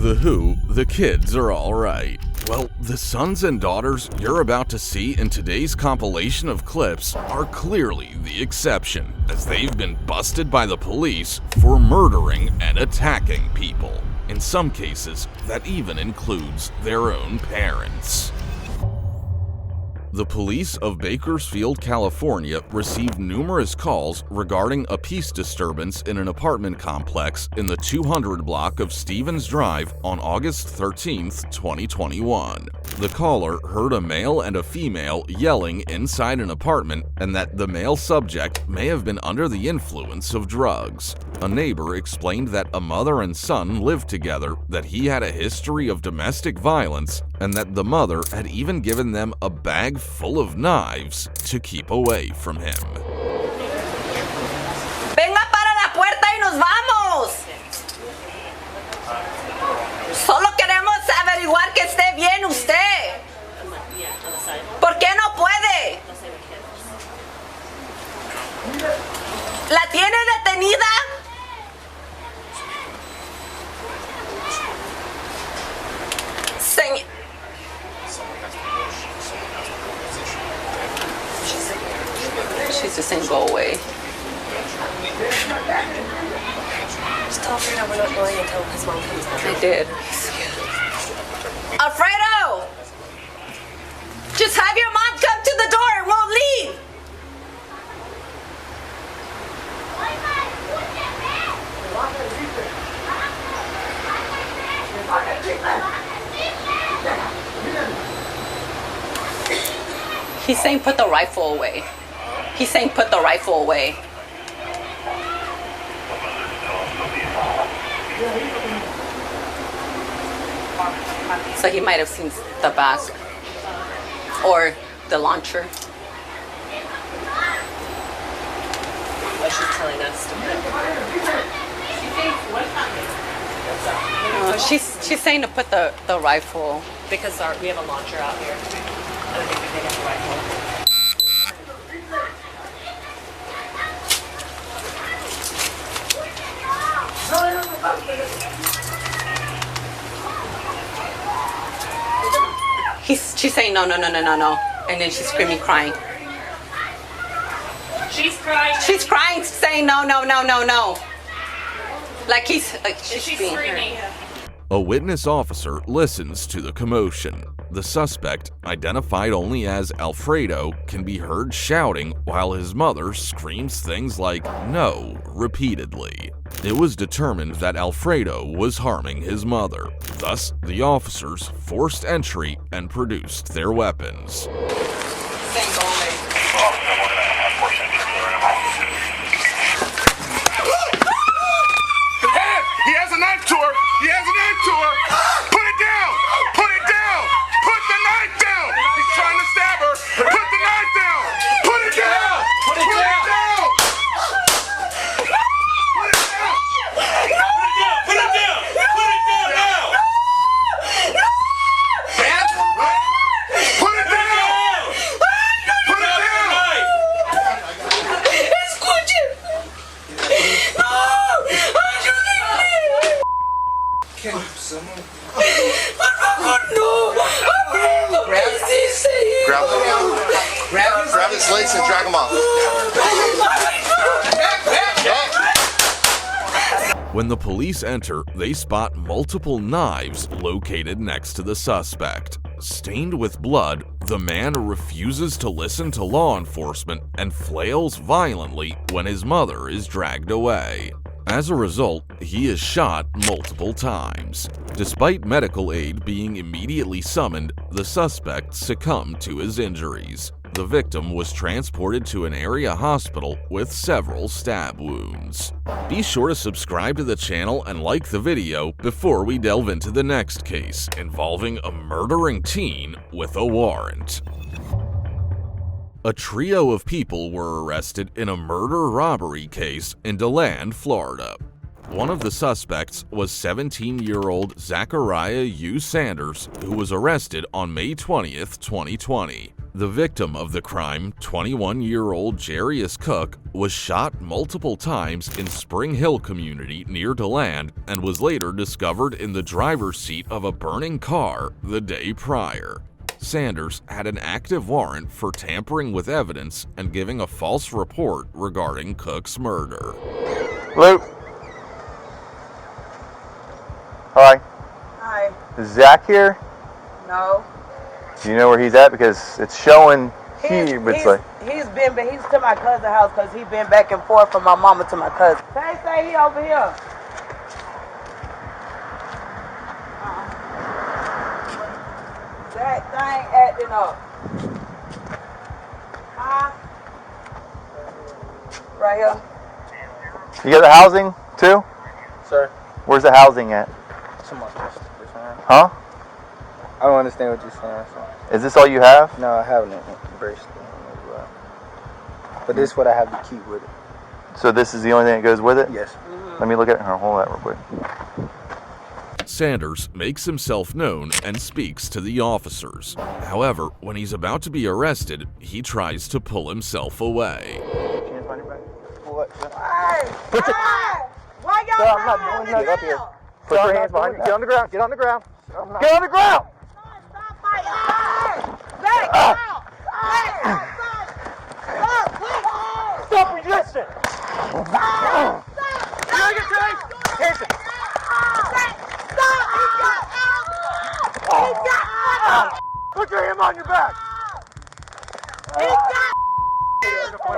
The Who, the kids are alright. Well, the sons and daughters you're about to see in today's compilation of clips are clearly the exception, as they've been busted by the police for murdering and attacking people. In some cases, that even includes their own parents. The police of Bakersfield, California received numerous calls regarding a peace disturbance in an apartment complex in the 200 block of Stevens Drive on August 13, 2021. The caller heard a male and a female yelling inside an apartment and that the male subject may have been under the influence of drugs. A neighbor explained that a mother and son lived together, that he had a history of domestic violence, and that the mother had even given them a bag full of knives to keep away from him. Venga para la puerta y nos vamos. Solo queremos averiguar que esté bien usted. ¿Por qué no puede? ¿La tiene detenida? Señor. She's just saying go away. Just tell Alfredo we're not going until his mom comes out. I did. Alfredo! Just have your mom come to the door and we'll leave! He's saying put the rifle away. He's saying put the rifle away. So he might have seen the mask or the launcher. What she's telling us to put. She's saying to put the rifle. Because we have a launcher out here. I don't think we can get the rifle. She's saying no, and then she's screaming, crying. She's crying. She's crying, saying no. Like she's being screaming. Her. A witness officer listens to the commotion. The suspect, identified only as Alfredo, can be heard shouting while his mother screams things like "no" repeatedly. It was determined that Alfredo was harming his mother. Thus, the officers forced entry and produced their weapons. He has a knife to her! He has a knife to her! Put it down! Put it down! Put the knife down! He's trying to stab her! Put the knife down! Put it down! Put it down! Put it down! Put it down! Put it down now! Put it down! Put it down! Escuchen. No. Grab his legs and drag him off. When the police enter, they spot multiple knives located next to the suspect. Stained with blood, the man refuses to listen to law enforcement and flails violently when his mother is dragged away. As a result, he is shot multiple times. Despite medical aid being immediately summoned, the suspect succumbed to his injuries. The victim was transported to an area hospital with several stab wounds. Be sure to subscribe to the channel and like the video before we delve into the next case involving a murdering teen with a warrant. A trio of people were arrested in a murder-robbery case in DeLand, Florida. One of the suspects was 17-year-old Zachariah U. Sanders, who was arrested on May 20th, 2020. The victim of the crime, 21-year-old Jarius Cook, was shot multiple times in Spring Hill community near DeLand and was later discovered in the driver's seat of a burning car the day prior. Sanders had an active warrant for tampering with evidence and giving a false report regarding Cook's murder. Luke. Hi. Hi. Is Zach here? No. Do you know where he's at? Because it's showing here, but it's like... He's to my cousin's house because he's been back and forth from my mama to my cousin. They say he over here. That thing acting up. Huh? Right here. You got the housing, too? Sir? Where's the housing at? Huh? I don't understand what you're saying. So. Is this all you have? No, I haven't embraced it. But this is what I have to keep with it. So this is the only thing that goes with it? Yes. Let me look at it. Hold that real quick. Sanders makes himself known and speaks to the officers. However, when he's about to be arrested, he tries to pull himself away. What? Why y'all I'm not doing nothing up here. Put your hands behind you. Get on the ground. Get on the ground. Get on the ground! Stop fighting! Back out! Back out! Stop resisting! Stop! Put your hand on your back!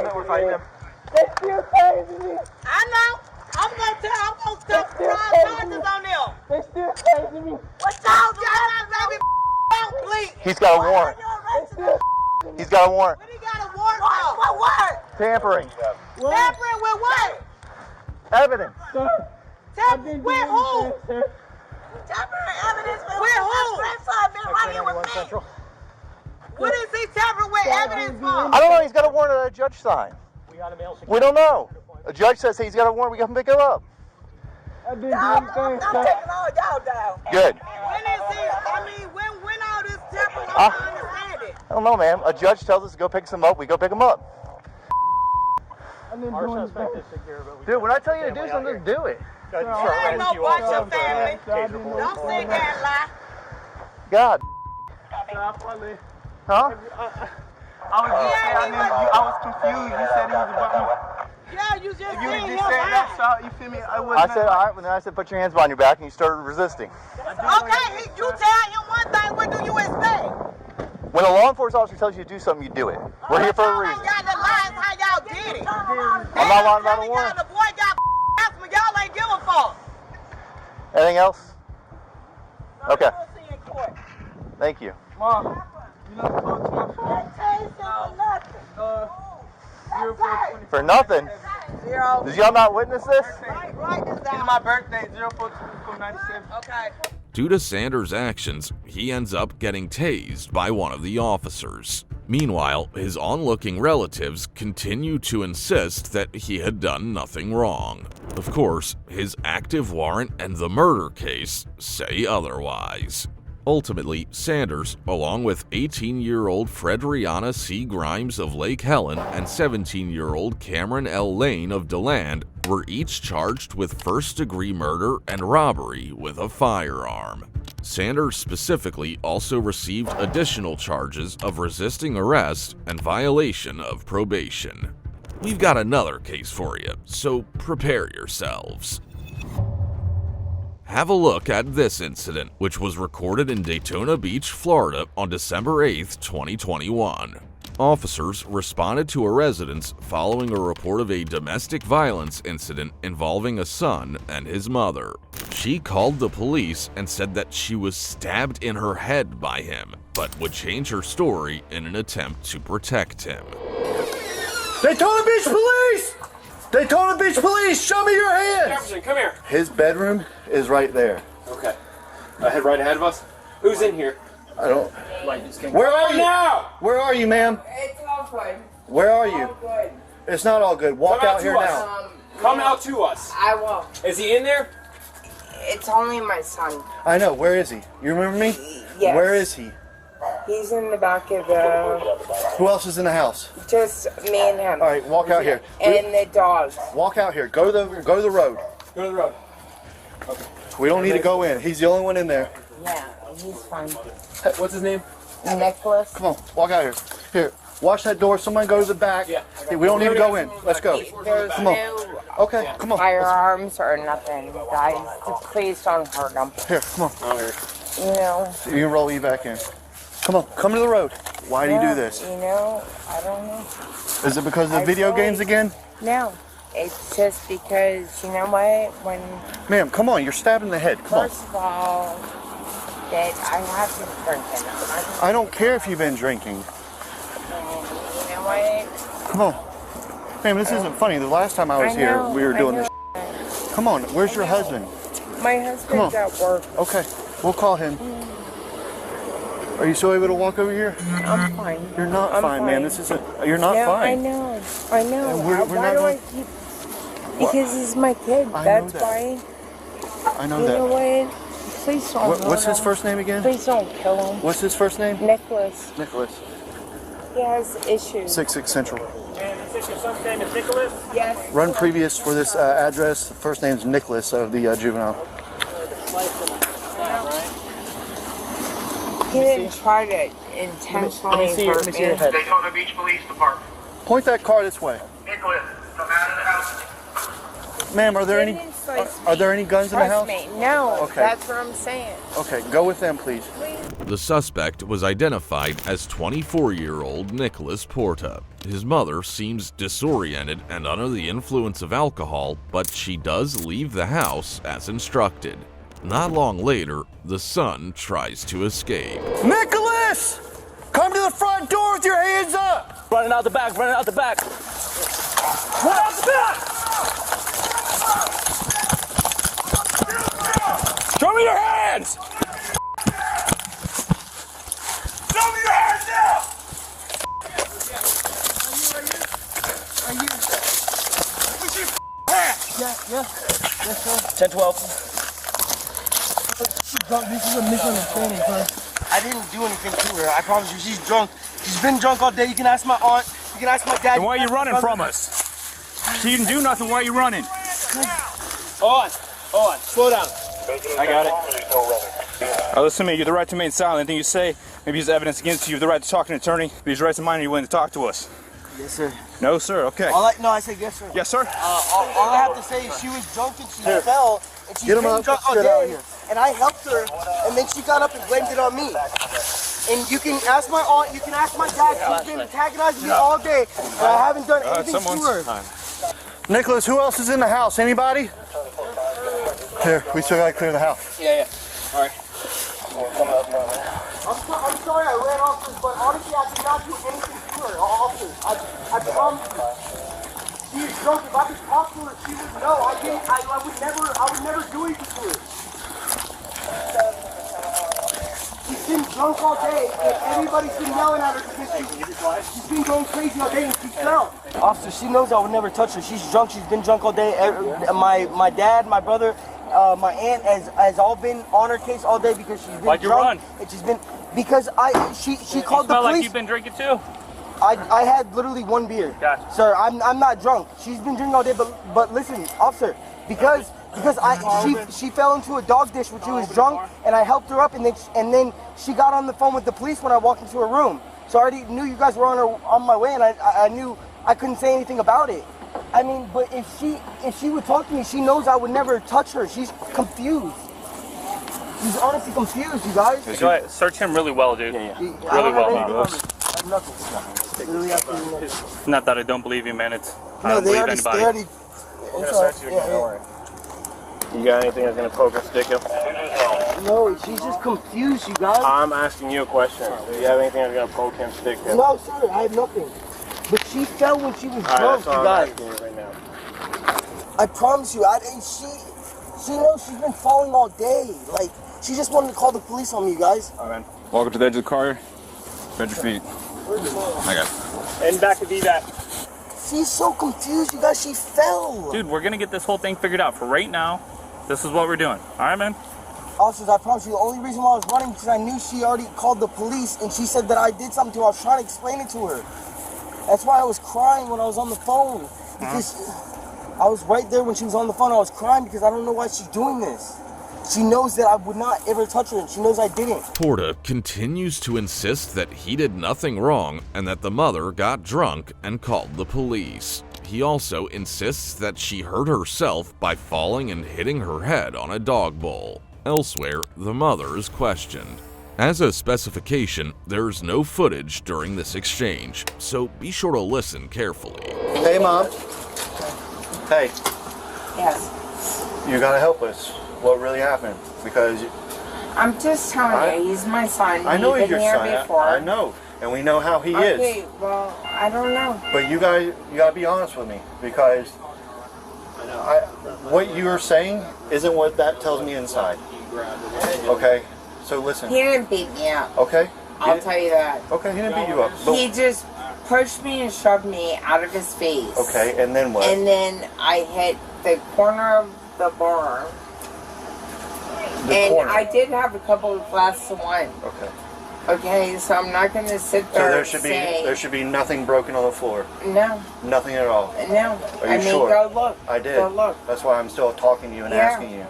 We're fighting them. I know. I'm gonna stop charges on them. They still chasing me. What's up, baby? Please. He's got a warrant. He's got a warrant. What he got a warrant for? What warrant? Tampering. Tampering with what? Evidence. Tampering with who? Tampering evidence with who? Grandson been right here with me. What is he tampering with evidence for? I don't know. He's got a warrant that a judge signed. We don't know. A judge says he's got a warrant. We got to pick him up. I'm taking all y'all down. Good. When is he? I mean, when all this tampering? I don't understand it. I don't know, man. A judge tells us to go pick some up. We go pick them up. Dude, when I tell you to do something, just do it. I ain't no bunch of family. Don't sit there and lie. God. Huh? I was confused. You said he was about me. Yeah, you just You seen him. just said that, so you feel me? I said, all right. Well, then I said, put your hands behind your back, and you started resisting. Okay, you tell him one thing, what do you expect? When a law enforcement officer tells you to do something, you do it. We're here for a reason. Y'all the lies how y'all did it. I'm not lying about a warrant. The boy got but y'all ain't give a fuck. Anything else? Okay. Thank you. Mom, you not supposed to my phone. For nothing? Zero. Did y'all not witness this? Write this It's down. my birthday, 04/97. Okay. Due to Sanders' actions, he ends up getting tased by one of the officers. Meanwhile, his onlooking relatives continue to insist that he had done nothing wrong. Of course, his active warrant and the murder case say otherwise. Ultimately, Sanders, along with 18-year-old Frederiana C. Grimes of Lake Helen and 17-year-old Cameron L. Lane of DeLand, were each charged with first-degree murder and robbery with a firearm. Sanders specifically also received additional charges of resisting arrest and violation of probation. We've got another case for you, so prepare yourselves. Have a look at this incident, which was recorded in Daytona Beach, Florida on December 8, 2021. Officers responded to a residence following a report of a domestic violence incident involving a son and his mother. She called the police and said that she was stabbed in her head by him, but would change her story in an attempt to protect him. Daytona Beach Police! Daytona Beach Police, show me your hands! Jefferson, come here. His bedroom is right there. Okay. Head right ahead of us. Who's in here? I don't... Where are you? Now! Where are you, ma'am? It's all good. Where are you? All good. It's not all good. Walk Come out out here to us. now. Come out to us. I won't. Is he in there? It's only my son. I know. Where is he? You remember me? Yes. Where is he? He's in the back of the... Who else is in the house? Just me and him. All right, walk out here. And the dog. Walk out here. Go to the road. Go to the road. Okay. We don't need to go in. He's the only one in there. Yeah, he's fine. Hey, what's his name? Nicholas. Come on, walk out here. Here, watch that door. Someone go to the back. Yeah. Hey, we don't need to go in. Let's go. There's Come on. no Okay, come on. firearms or nothing, guys. Please don't hurt him. Here, come on. You know. You can roll you back in. Come on, come to the road. Why do you do this? You know, I don't know. Is it because of the video games again? No. It's just because, you know what? When... Ma'am, come on. You're stabbed in the head. Come on. First of all, that I have been drinking. I don't care if you've been drinking. You know what? Come on. Ma'am, this isn't funny. The last time I was here, we were doing this. Come on. Where's your husband? My husband's at work. Okay. We'll call him. Are you still able to walk over here? I'm fine. You're not I'm fine, man. This isn't. You're not no, fine. I know. I know. And we're Why not do going- I keep... Because he's my kid. I know That's that. why. I know You know that. what? Please don't What's hurt his him. first name again? Please don't kill him. What's his first name? Nicholas. Nicholas. He has issues. 66 Central. And is your son's name is Nicholas? Yes. Run previous for this address. The first name's Nicholas of the juvenile. He didn't try to intentionally hurt me. Daytona Beach Police Department. Point that car this way. Nicholas, come out of the house. Ma'am, are there He any didn't slice are me. there any guns in the house? Trust me. No. Okay. That's what I'm saying. Okay, go with them, please. The suspect was identified as 24-year-old Nicholas Porta. His mother seems disoriented and under the influence of alcohol, but she does leave the house as instructed. Not long later, the son tries to escape. Nicholas! Come to the front door with your hands up! Running out the back, running out the back. Run out the back! Show me your hands! Show me your hands now! Are you? Put your hands! Yes, sir. 10-12. This is a misunderstanding, sir. I didn't do anything to her. I promise you, she's drunk. She's been drunk all day. You can ask my aunt. You can ask my dad. And why are you running from us? She didn't do nothing. Why are you running? On. Slow down. I got it. Listen to me. You have the right to remain silent. Anything you say, maybe use evidence against you. You have the right to talk to an attorney. These rights of mine, are you willing to talk to us? Yes, sir. No, sir. Okay. No, I said yes, sir. Yes, sir. All I have to say is she was drunk and she fell. And she's Get him been up. drunk all Get out day. here. And I helped her. And then she got up and blamed it on me. And you can ask my aunt. You can ask my dad. She's been antagonizing me all day. And I haven't done anything to her. Nicholas, who else is in the house? Anybody? Here, we still gotta clear the house. I'm sorry I ran off her, but honestly, I did not do anything to her, officer. I promise you. She is drunk. If I could talk to her, she would know. I would never do anything to her. She's been drunk all day, and everybody's been yelling at her because she's been going crazy all day and she fell. Officer, she knows I would never touch her. She's drunk. She's been drunk all day. My dad, my brother, my aunt has all been on her case all day because she's been Why'd you drunk. run? And she's been because she called the Smell police. like you've been drinking too. I had literally one beer. Gotcha. Sir, I'm not drunk. She's been drinking all day, but listen, officer, because she fell into a dog dish when she was drunk, and I helped her up, and then she got on the phone with the police when I walked into her room. So I already knew you guys were on my way, and I knew I couldn't say anything about it. I mean, but if she would talk to me, she knows I would never touch her. She's confused. She's honestly confused, you guys. Go ahead. Search him really well, dude. Really well. Nothing. Literally absolutely nothing. Not that I don't believe you, man. It's I No, don't they believe already. anybody. I'm sorry. You got anything that's gonna poke or stick him? No, she's just confused, you guys. I'm asking you a question. Do you have anything that's gonna poke him, stick him? No, sir, I have nothing. But she fell when she was drunk, Alright, that's you all I'm guys. asking you right now. I promise you, she knows she's been falling all day. Like, she just wanted to call the police on me, you guys. All right, man. Walk up to the edge of the car. Bend your feet. I got it. And back to D-Back. She's so confused, you guys. She fell. Dude, we're gonna get this whole thing figured out. For right now, this is what we're doing. All right, man? Officers, I promise you, the only reason why I was running because I knew she already called the police and she said that I did something to her. I was trying to explain it to her. That's why I was crying when I was on the phone. Because I was right there when she was on the phone. I was crying because I don't know why she's doing this. She knows that I would not ever touch her, and she knows I didn't. Porta continues to insist that he did nothing wrong and that the mother got drunk and called the police. He also insists that she hurt herself by falling and hitting her head on a dog bowl. Elsewhere, the mother is questioned. As a specification, there's no footage during this exchange, so be sure to listen carefully. Hey, Mom. Hey. Yes. You gotta help us. What really happened? Because I'm just telling you, he's my son. I know he's your here son. Before. I know, and we know how he is. Okay, well, I don't know. But you gotta be honest with me, because what you are saying isn't what that tells me inside. Okay, so listen. He didn't beat me up. Okay. I'll tell you that. Okay, he didn't beat you up. But, He just pushed me and shoved me out of his face. okay, and then what? And then I hit the corner of the bar. And corner. I did have a couple of glasses of wine. Okay. Okay, so I'm not going to sit So there there and should say... there should be nothing broken on the floor. No. Nothing at all. No. Are you I mean, sure? go look. I did. Go look. That's why I'm still talking to you and Yeah. asking you.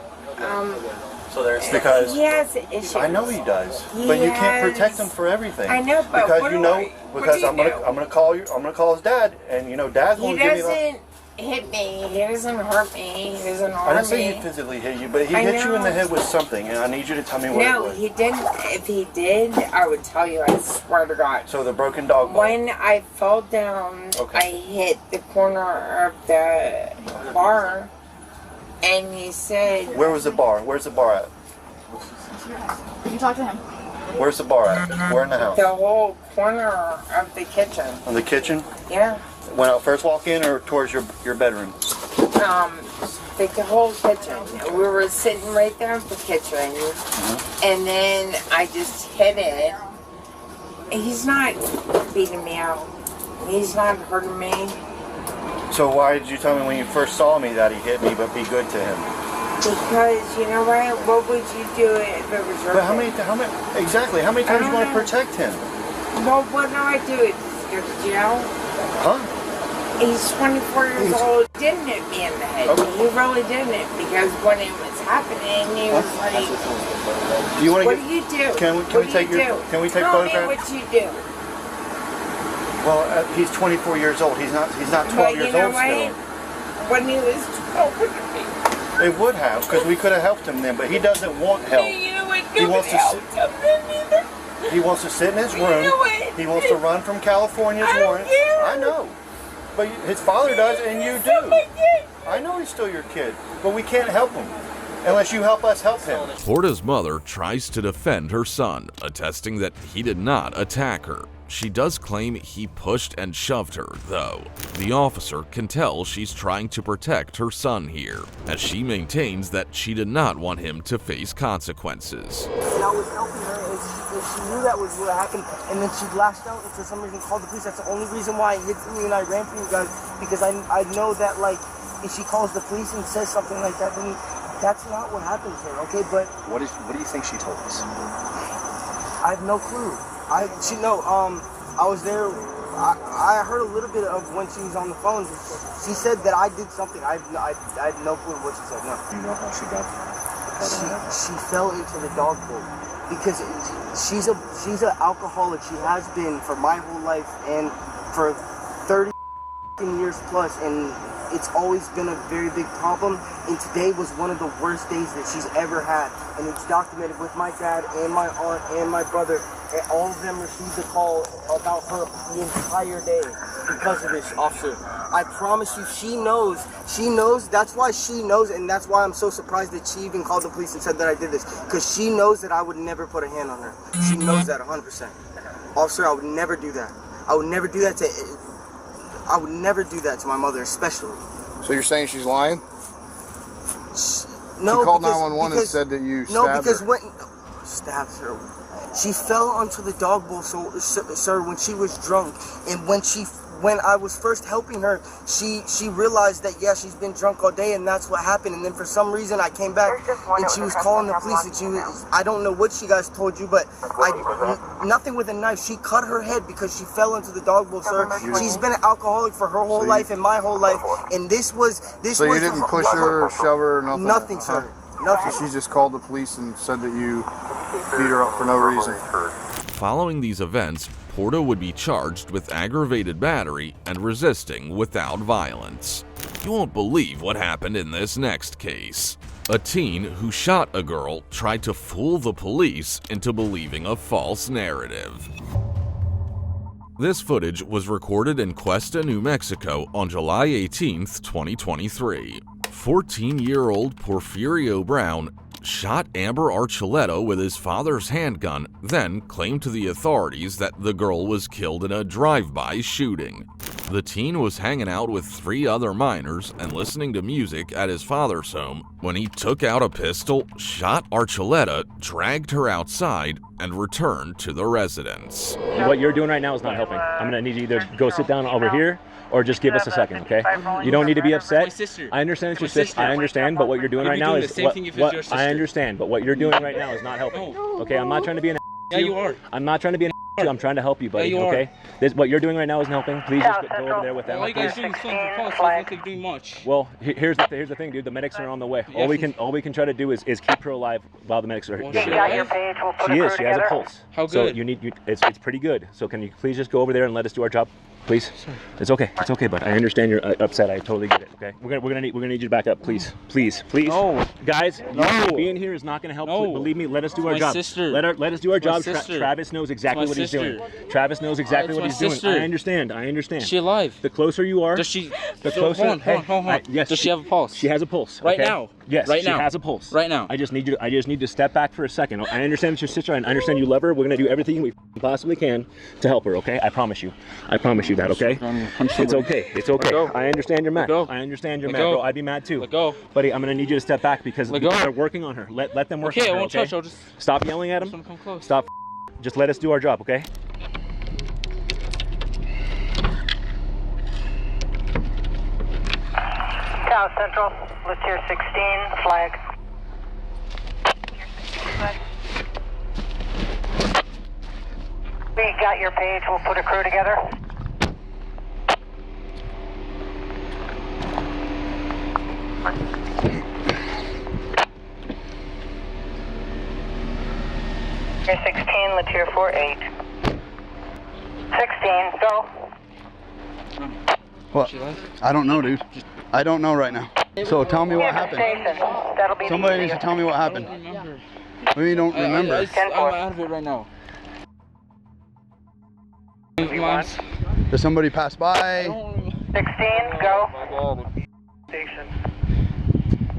So there's Because He has issues. I know he does, He but you can't has- protect him for everything. I know, but because what you do know I- what because do you do? I'm gonna call you. I'm gonna call his dad, and you know Dad's He gonna give me. doesn't hit me. He doesn't hurt me. He doesn't I harm didn't say he me. physically hit you, but he I hit you in the know. head with something, and I need you to tell me what it No, was. he didn't. If he did, I would tell you. I swear to God. So the broken dog ball. When I fell down, Okay. I hit the corner of the bar, and he said, Where was the bar? Where's the bar at? You talk to him. Where's the bar at? Where in the house? the whole corner of the kitchen. On the kitchen? Yeah. When I first walk in, or towards your bedroom? The whole kitchen. We were sitting right there in the kitchen, and then I just hit it. He's not beating me out. He's not hurting me. So why did you tell me when you first saw me that he hit me, but be good to him? Because you know what? What would you do if it was your But how kid? many exactly? How many times you want to protect him? Well, what do I do? Go to jail? Huh? He's 24 years old. Didn't hit me in the head. Okay. He really didn't, because when it was happening, he was like, Do you want to "What get? do you do? Can we What do take you your? do? Can we take Tell me photographs? what you do." Well, he's 24 years old. He's not 12 But years you know old what? still. When he was 12, what did It would have, because we could have helped him then. But he doesn't want help. you know what? He wants Nobody to helped him then either. He wants to sit in his room. know what? He wants to run from California's I don't warrants. care. I know. But his father does, and you Still my do. kid. I know he's still your kid, but we can't help him unless you help us help him. Porta's mother tries to defend her son, attesting that he did not attack her. She does claim he pushed and shoved her, though. The officer can tell she's trying to protect her son here, as she maintains that she did not want him to face consequences. And I was helping her, and she knew that was what happened, and then she lashed out and for some reason called the police. That's the only reason why it hit me and I ran from you guys, because I know that, like, if she calls the police and says something like that, then that's not what happens here, okay? But What do you think she told us? I have no clue. I was there. I heard a little bit of when she was on the phone. She said that I did something. I had no clue what she said. No. Do you know how she got She fell into the dog bowl because she's an alcoholic. She has been for my whole life and for 30 years plus, and it's always been a very big problem. And today was one of the worst days that she's ever had, and it's documented with my dad and my aunt and my brother. And all of them received a call about her the entire day because of this, officer. I promise you, she knows, that's why she knows, and that's why I'm so surprised that she even called the police and said that I did this, because she knows that I would never put a hand on her. She knows that 100%. Officer, I would never do that. I would never do that to my mother, especially. So you're saying she's lying? No, she called because, 911 and said that you stabbed her. No, because when stabbed she fell onto the dog bowl, sir, when she was drunk, and when she when I was first helping her, she realized that, yeah, she's been drunk all day and that's what happened. And then for some reason I came back and she was calling the police and I don't know what she guys told you, but nothing with a knife. She cut her head because she fell into the dog bowl, sir. She's been an alcoholic for her whole life and my whole life. And this was... So you didn't push her or shove her or nothing? Nothing, sir. Nothing. So she just called the police and said that you beat her up for no reason? Following these events, Porta would be charged with aggravated battery and resisting without violence. You won't believe what happened in this next case. A teen who shot a girl tried to fool the police into believing a false narrative. This footage was recorded in Cuesta, New Mexico on July 18, 2023. 14-year-old Porfirio Brown shot Amber Archuleta with his father's handgun, then claimed to the authorities that the girl was killed in a drive-by shooting. The teen was hanging out with 3 other minors and listening to music at his father's home when he took out a pistol, shot Archuleta, dragged her outside, and returned to the residence. What you're doing right now is not helping. I'm gonna need you to go sit down over here or just give us a second, okay? You don't need to be upset. My sister. I understand it's your sister. I understand, but what you're doing right now is I understand, but what you're doing right now is not helping. Okay, I'm not trying to be an Yeah, you are. I'm not trying to be an I'm trying to help you, buddy. Yeah, you okay? What you're doing right now isn't helping. Please just go over there with them. All you guys doing is filling the pulse. Doesn't look like doing much. Well, here's the thing, dude. The medics are on the way. All we can try to do is keep her alive while the medics are here. She is. She has a pulse. How good? So it's pretty good. So can you please just go over there and let us do our job, please? Sorry. It's okay. It's okay, bud. I understand you're upset. I totally get it. Okay. We're gonna need you to back up, please. Please. No. Guys, no. Being here is not gonna help. No. Believe me. Let us do our My job. sister. Let us do our job. Sister. Travis knows exactly what he's doing. Travis knows exactly what he's sister. doing. I understand. Is she alive? The closer you are, Does she? the closer. Hold on. Yes. Does she have a pulse? She has a pulse. Right okay? now. Yes. Right now. She has a pulse. Right now. I just need to step back for a second. I understand it's your sister. I understand you love her. We're gonna do everything we possibly can to help her. Okay? I promise you. I promise you that. Okay? It's okay. It's okay. I understand you're mad. I understand you're mad, bro. I'd be mad too. Let go. Buddy, I'm gonna need you to step back because they're working on her. Let them work on her. Okay, I won't touch. I'll just stop yelling at them. come close. Stop. Just let us do our job. Okay? South Central, list here 16, flag. We got your page, we'll put a crew together. Here 16, Latier 48. 16, go. What? I don't know, dude. I don't know right now. So tell me what happened. Somebody needs to tell me what happened. We don't remember. I'm out of it right now. Does somebody pass by? 16, go. Station.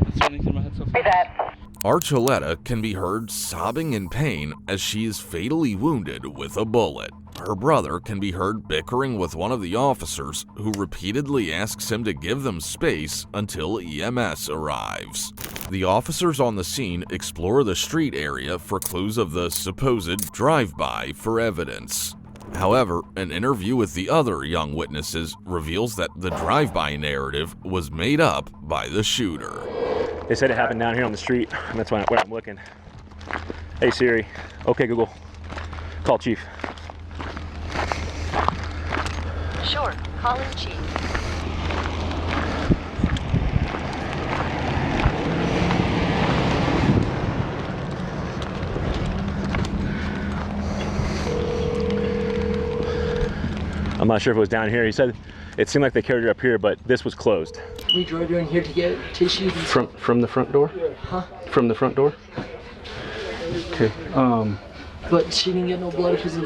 That's running through my head so fast. Say that. Archuleta can be heard sobbing in pain as she is fatally wounded with a bullet. Her brother can be heard bickering with one of the officers, who repeatedly asks him to give them space until EMS arrives. The officers on the scene explore the street area for clues of the supposed drive-by for evidence. However, an interview with the other young witnesses reveals that the drive-by narrative was made up by the shooter. They said it happened down here on the street, and that's where I'm looking. Hey Siri. Okay, Google. Call Chief. Sure, calling Chief. I'm not sure if it was down here. He said it seemed like they carried her up here, but this was closed. We drove her in here to get tissues. From the front door? Huh? From the front door? Okay. But she didn't get no blood because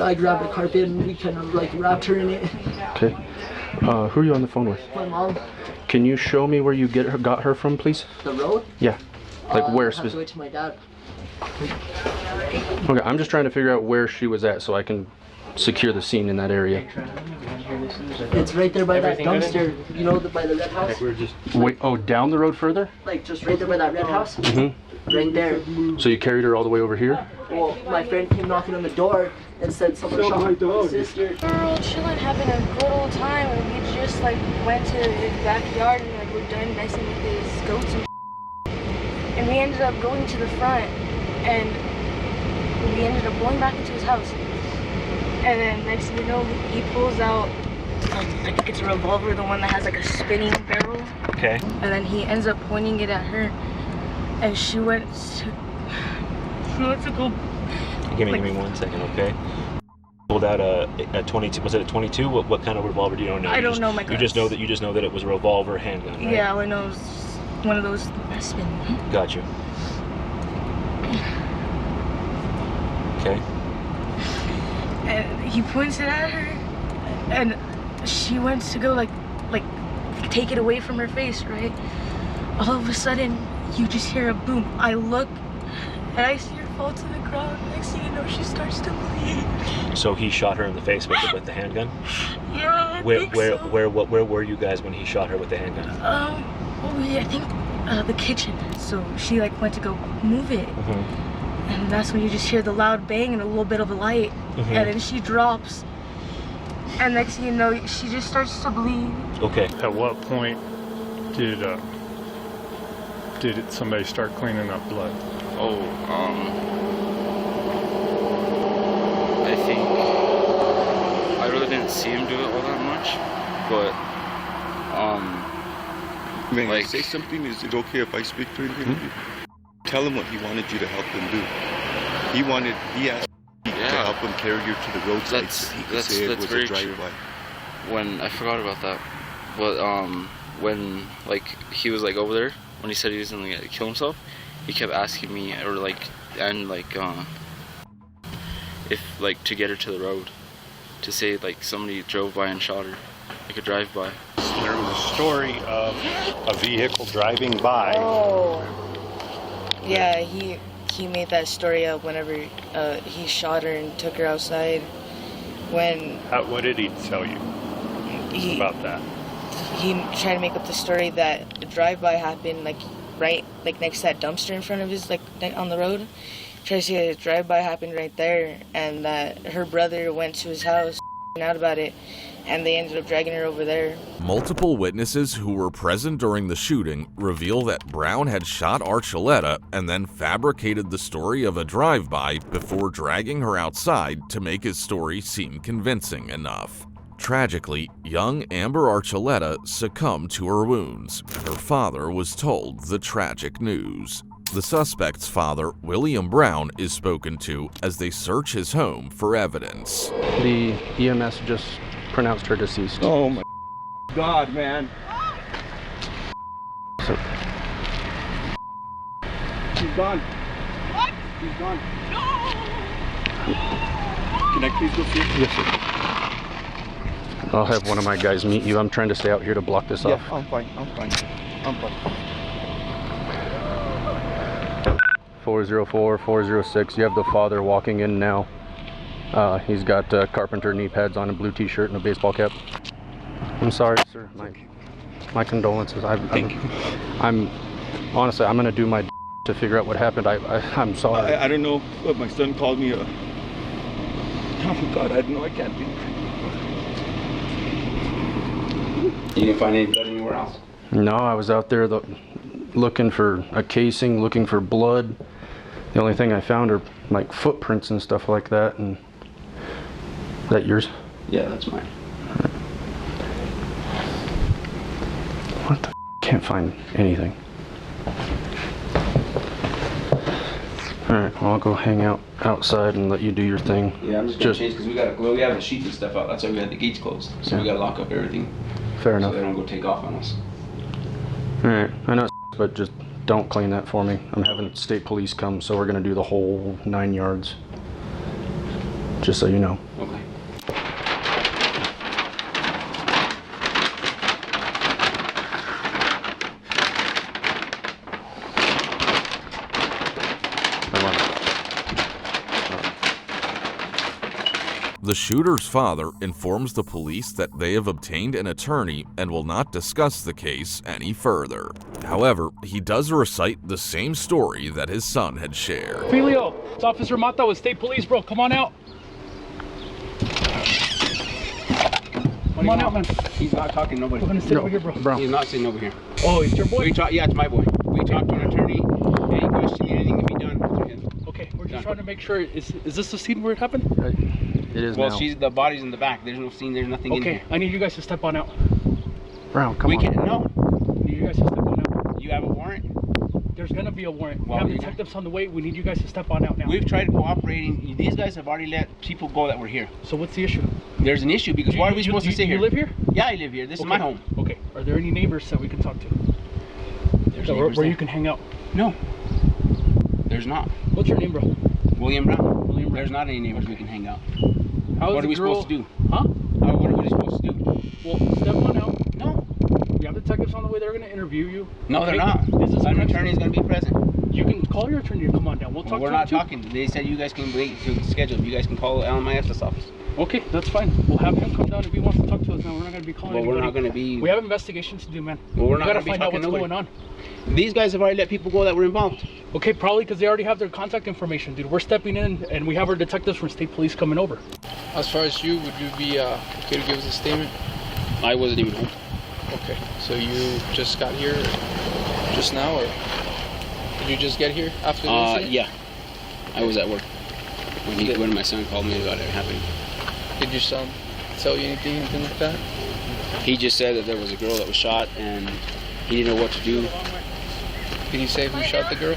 I grabbed the carpet and we kind of like wrapped her in it. Okay. Who are you on the phone with? My mom. Can you show me where you got her from, please? The road? Yeah. Like where specifically? I have to wait to my dad. Okay, I'm just trying to figure out where she was at so I can secure the scene in that area. It's right there by that dumpster, you know, by the red house? Wait, oh, down the road further? Like just right there by that red house? Mm-hmm. Right there. So you carried her all the way over here? Well, my friend came knocking on the door and said someone shot my sister. We're all chilling, having a good old time, and we just like went to his backyard and like we're done messing with his goats and we ended up going to the front and we ended up going back into his house. And then next thing you know, he pulls out, I think it's a revolver, the one that has like a spinning barrel. Okay. And then he ends up pointing it at her, and she went to go. Give me 1 second, okay? Pulled out a 22. Was it a 22? What kind of revolver do you don't know? I don't know my guns. You just know that it was a revolver handgun, right? Yeah, all I know is one of those that spin. Got you. Okay. And he points it at her, and she went to go like take it away from her face, right? All of a sudden, you just hear a boom. I look, and I see her fall to the ground. Next thing you know, she starts to bleed. So he shot her in the face with the handgun? Yeah, Where were you guys when he shot her with the handgun? I think the kitchen. So she like went to go move it. And that's when you just hear the loud bang and a little bit of a light. And then she drops. And next thing you know, she just starts to bleed. Okay. At what point did somebody start cleaning up blood? Oh, I think I really didn't see him do it all that much, but May I say something? Is it okay if I speak to him? Tell him what he wanted you to help him do. He asked you to help him carry you to the roadside so he could say it was a drive-by. When I forgot about that, but when like he was like over there, when he said he was gonna kill himself, he kept asking me if like to get her to the road, to say like somebody drove by and shot her, like a drive-by. There was a story of a vehicle driving by. Oh. Yeah, he made that story up whenever he shot her and took her outside. What did he tell you about that? He tried to make up the story that the drive-by happened right next to that dumpster in front of his on the road. Tried to say a drive-by happened right there, and that her brother went to his house out about it, and they ended up dragging her over there. Multiple witnesses who were present during the shooting reveal that Brown had shot Archuleta and then fabricated the story of a drive-by before dragging her outside to make his story seem convincing enough. Tragically, young Amber Archuleta succumbed to her wounds. Her father was told the tragic news. The suspect's father, William Brown, is spoken to as they search his home for evidence. The EMS just pronounced her deceased. Oh my God, man. So, she's gone. What? She's gone. No! Can I please go see her? Yes, sir. I'll have one of my guys meet you. I'm trying to stay out here to block this off. Yeah, I'm fine. 404, 406. You have the father walking in now. He's got carpenter knee pads on, a blue t-shirt and a baseball cap. I'm sorry, sir. My condolences. I'm honestly, I'm gonna do my to figure out what happened. I'm sorry. I don't know, but my son called me. Oh my God, I don't know. I can't be. You didn't find any blood anywhere else? No, I was out there looking for a casing, looking for blood. The only thing I found are like footprints and stuff like that. And is that yours? Yeah, that's mine. What the can't find anything. Alright, well, I'll go hang out outside and let you do your thing. Yeah, I'm just gonna change because we have the sheets and stuff out. That's why we had the gates closed. So we gotta lock up everything. Fair enough. So they don't go take off on us. Alright, I know, but just don't clean that for me. I'm having state police come, so we're gonna do the whole 9 yards. Just so you know. Okay. The shooter's father informs the police that they have obtained an attorney and will not discuss the case any further. However, he does recite the same story that his son had shared. Filio, it's Officer Mata with State Police, bro. Come on out. Come on out, man. He's not talking to nobody. We're gonna sit over here, bro. He's not sitting over here. Oh, it's your boy? Yeah, it's my boy. We talked to an attorney. Any question, anything can be done through him. Okay, we're just trying to make sure. Is this the scene where it happened? It is Well, now. the body's in the back. There's no scene. There's nothing in here. Okay, I need you guys to step on out. Brown, come on. No. I need you guys to step on out. You have a warrant? There's gonna be a warrant. Well, we have detectives on the way. We need you guys to step on out now. We've tried cooperating. These guys have already let people go that were here. So what's the issue? There's an issue because why are we supposed to sit here? You live here? Yeah, I live here. This is my home. Okay. Are there any neighbors that we can talk to? There's Where you can hang out? No. There's not. What's your name, bro? William Brown. William Brown. There's not any neighbors we can hang out. What are we supposed to do? Huh? What are we supposed to do? Well, step on out. No. We have detectives on the way. They're going to interview you. No, they're not. An attorney is going to be present. You can call your attorney to come on down. We'll talk We're to not him talking. They said you guys can wait to schedule. You guys can call LMIS's office. Okay, that's fine. We'll have him come down if he wants to talk to us now. We're not going to be calling anybody. We're not going to be... We have investigations to do, man. Well, we're we not got to find out what's going on. These guys have already let people go that were involved. Okay, probably because they already have their contact information, dude. We're stepping in, and we have our detectives from state police coming over. As far as you, would you be okay to give us a statement? I wasn't even home. Okay, so you just got here just now, or did you just get here after the incident? Yeah. I was at work when my son called me about it happening. Did your son tell you anything like that? He just said that there was a girl that was shot, and he didn't know what to do. Did he say who shot the girl?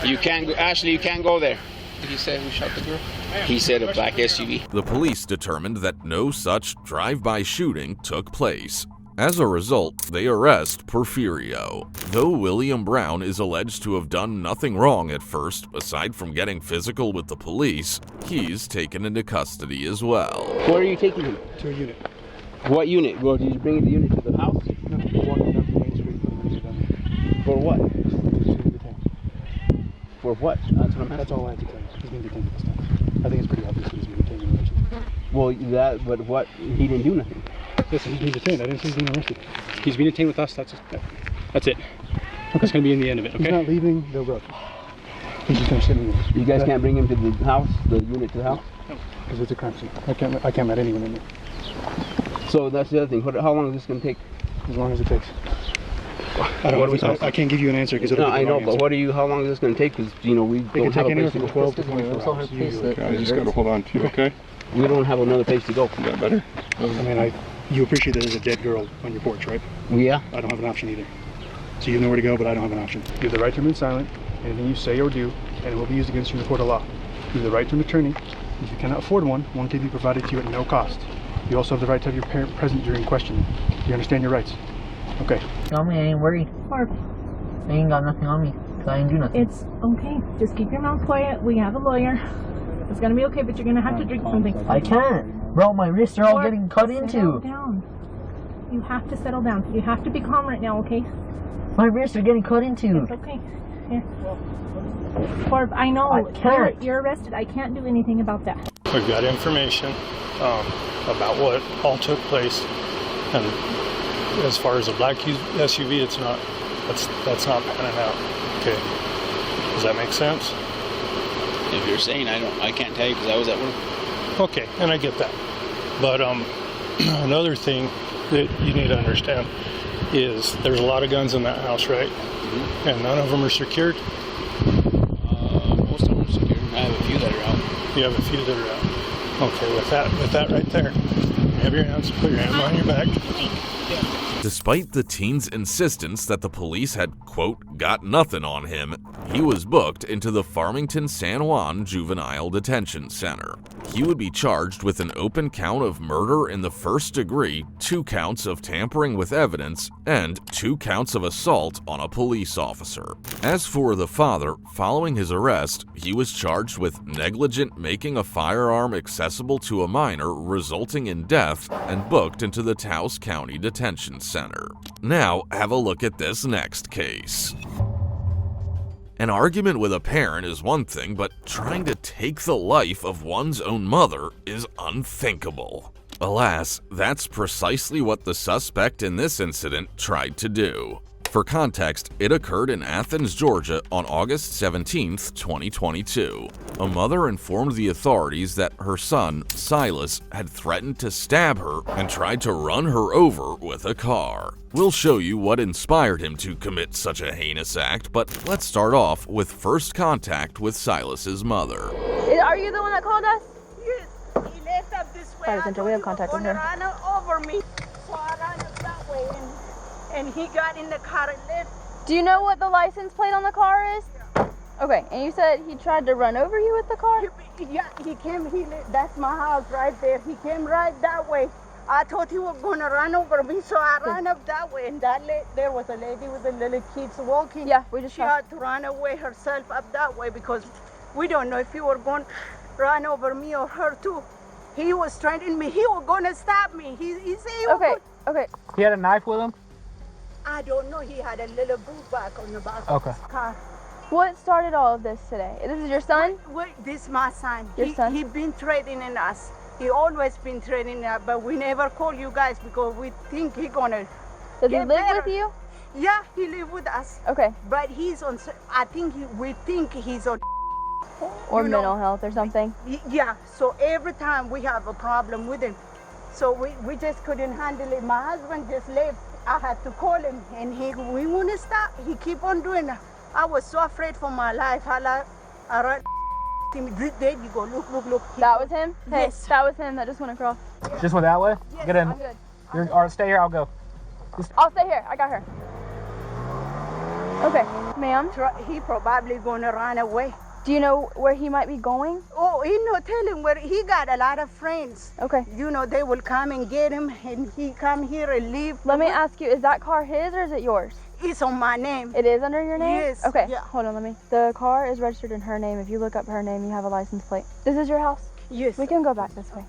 You can't go, Ashley, you can't go there. Did he say who shot the girl? He said a black SUV. The police determined that no such drive-by shooting took place. As a result, they arrest Porfirio. Though William Brown is alleged to have done nothing wrong at first, aside from getting physical with the police, he's taken into custody as well. Where are you taking him? To a unit. What unit? Well, did you bring the unit to the house? No, we're walking down the main street. For what? For what? That's what I'm asking. That's all I have to tell you. He's being detained this time. I think it's pretty obvious that he's being detained in relation. Well, but what? He didn't do nothing. Listen, he's being detained. I didn't say he's being arrested. He's being detained with us. That's it. Okay. That's going to be in the end of it, okay? He's not leaving. They'll go. He's just going to sit in there. You guys can't bring him to the house, the unit to the house? No, because it's a crime scene. I can't let anyone in there. So that's the other thing. How long is this going to take? As long as it takes. I can't give you an answer because no, I know, but how long is this going to take? Because we it can take anywhere from 12 to 24 hours. I just got to hold on to you, okay? We don't have another place to go. Is that better? I mean, you appreciate that there's a dead girl on your porch, right? Yeah. I don't have an option either. So you have nowhere to go, but I don't have an option. You have the right to remain silent. Anything you say or do, and it will be used against you in a court of law. You have the right to an attorney. If you cannot afford one can be provided to you at no cost. You also have the right to have your parent present during questioning. You understand your rights? Okay. Tell me, I ain't worried. Barb, I ain't got nothing on me, because I didn't do nothing. it's okay. Just keep your mouth quiet. We have a lawyer. It's gonna be okay, but you're gonna have to drink something. I can't. Bro, my wrists are all getting cut Settle into. down. You have to settle down. You have to be calm right now, okay? My wrists are getting cut into. It's okay. Here. Barb, I know. I can't. You're arrested. I can't do anything about that. We've got information about what all took place, and as far as a black SUV, it's not. That's not panning out. Okay. Does that make sense? If you're saying I can't tell you because I was at work. Okay, and I get that. But another thing that you need to understand is there's a lot of guns in that house, right? Mm-hmm. And none of them are secured. Most of them are secured. I have a few that are out. You have a few that are out. Okay, with that right there, you have your hands. Put your hands on your back. Despite the teen's insistence that the police had, quote, got nothing on him, he was booked into the Farmington San Juan Juvenile Detention Center. He would be charged with an open count of murder in the first degree, 2 counts of tampering with evidence, and 2 counts of assault on a police officer. As for the father, following his arrest, he was charged with negligent making a firearm accessible to a minor resulting in death and booked into the Taos County Detention Center. Now, have a look at this next case. An argument with a parent is one thing, but trying to take the life of one's own mother is unthinkable. Alas, that's precisely what the suspect in this incident tried to do. For context, it occurred in Athens, Georgia on August 17, 2022. A mother informed the authorities that her son, Silas, had threatened to stab her and tried to run her over with a car. We'll show you what inspired him to commit such a heinous act, but let's start off with first contact with Silas's mother. Are you the one that called us? Yes, he left up this way. Sorry, Central, we have contact with her. Run over me. So I ran up that way and he got in the car and left. Do you know what the license plate on the car is? Okay, and you said he tried to run over you with the car? He came, that's my house right there. He came right that way. I thought he was going to run over me, so I ran up that way. And there was a lady with the little kids walking. Yeah, we just She had to run away herself up that way because we don't know if he was going to run over me or her too. He was threatening me. He was going to stab me. He said he was Okay. He had a knife with him? I don't know. He had a little boot bag on the back of his car. What started all of this today? This is your son? Wait, this is my son. Your son? He been threatening us. He always been threatening us, but we never call you guys because we think he gonna. Does he live with you? Yeah, he live with us. Okay. But he's on. We think he's on. Or mental health or something? Yeah. So every time we have a problem with him, so we just couldn't handle it. My husband just left. I had to call him, and we wouldn't stop. He keep on doing that. I was so afraid for my life. There you go. Look. That was him? Hey, Yes. that was him that just went across. Just went that way? Yes, Get in. I'm good. Or stay here, I'll go. I'll stay here. I got her. Okay, ma'am. He probably gonna run away. Do you know where he might be going? Oh, tell him where he got a lot of friends. Okay. They will come and get him, and he come here and leave. Let me ask you, is that car his or is it yours? It's on my name. It is under your name? Yes. Okay, Yeah. hold on, the car is registered in her name. If you look up her name, you have a license plate. This is your house? Yes. We can go back this way.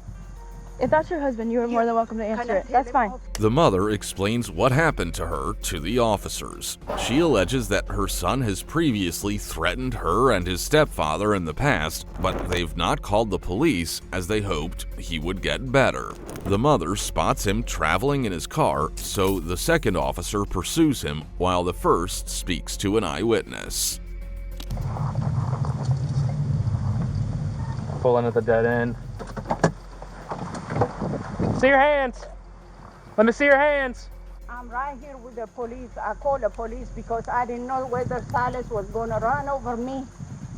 If that's your husband, you are more than welcome to answer it. That's fine. The mother explains what happened to her to the officers. She alleges that her son has previously threatened her and his stepfather in the past, but they've not called the police as they hoped he would get better. The mother spots him traveling in his car, so the second officer pursues him while the first speaks to an eyewitness. Pulling at the dead end. See your hands. Let me see your hands. I'm right here with the police. I called the police because I didn't know whether Silas was going to run over me.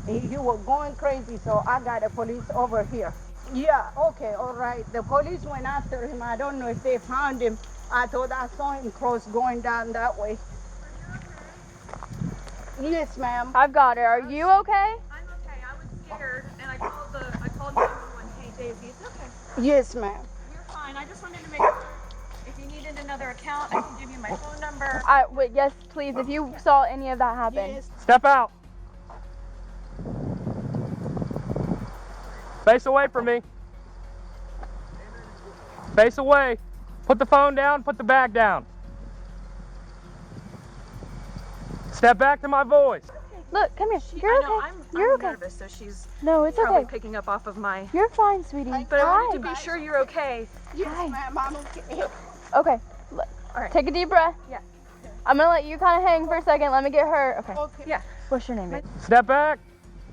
He was going crazy, so I got the police over here. Yeah, okay, all right. The police went after him. I don't know if they found him. I thought I saw him cross going down that way. Yes, ma'am. I've got her. Are you okay? I'm okay. I was scared, and I called 911. Hey, Daisy, it's okay. Yes, ma'am. You're fine. I just wanted to make sure if you needed another account, I can give you my phone number. Wait, yes, please. If you saw any of that happen. Yes. Step out. Face away from me. Face away. Put the phone down, put the bag down. Step back to my voice. Look, come here. You're okay. I'm nervous, so she's No, it's probably okay. picking up off of my... You're fine, sweetie. But I wanted to be sure you're okay. Yes, ma'am. I'm okay. Okay. All right. Take a deep breath. Yeah. I'm gonna let you kind of hang for a second. Let me get her. Okay. Okay. Yeah. What's your name, babe? Step back.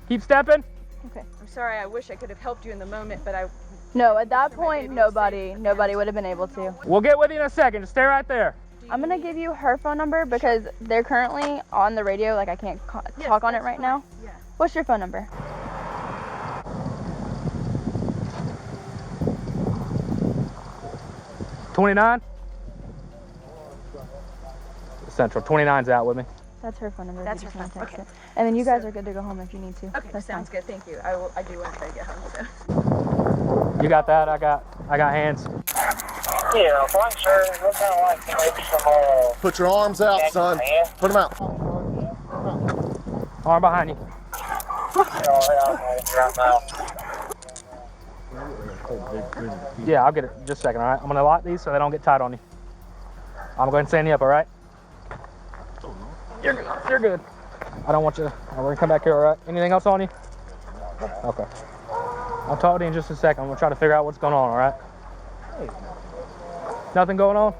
Keep stepping. Okay. I'm sorry. I wish I could have helped you in the moment, but I... No, at that point, nobody would have been able to. We'll get with you in a second. Just stay right there. I'm gonna give you her phone number because they're currently on the radio. Like I can't talk on it right now. Yeah. What's your phone number? $29. Central. 29's out with me. That's her phone number. That's if you her just phone. wanna text Okay. it. And then you guys are good to go home if you need to. Okay, That's sounds fine. good. Thank you. I do want to try to get home, so... You got that? I got hands. Yeah, fine, sir. What kind of like maybe some, Put your arms out, son. Put them out. Arm behind you. Yeah, I'll get it. Just a second, all right? I'm going to lock these so they don't get tight on you. I'm going to go ahead and stand you up, all right? You're good. You're good. I don't want you to... We're going to come back here, all right? Anything else on you? Okay. I'll talk to you in just a second. I'm going to try to figure out what's going on, all right? Nothing going on?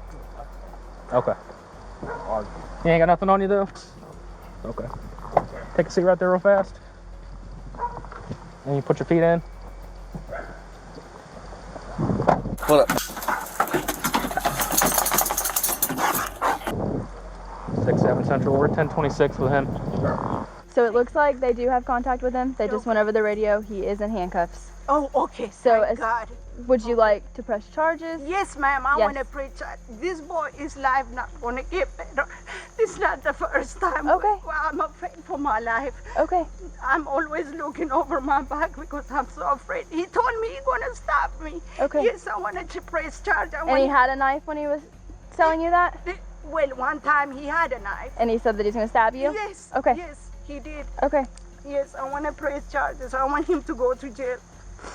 Okay. You ain't got nothing on you though? Okay. Take a seat right there real fast. And you put your feet in. Pull up. 6-7 Central. We're 1026 with him. So it looks like they do have contact with him. They just went over the radio. He is in handcuffs. Oh, okay. So Thank God. Would you like to press charges? Yes, ma'am. I Yes. want to press charge. This boy is life not going to get better. This is not the first time. Okay. I'm afraid for my life. Okay. I'm always looking over my back because I'm so afraid. He told me he's going to stop me. Okay. Yes, I wanted to press charge. And he had a knife when he was telling you that? Well, one time he had a knife. And he said that he's going to stab you? Yes. Okay. Yes, he did. Okay. Yes, I want to press charges. I want him to go to jail.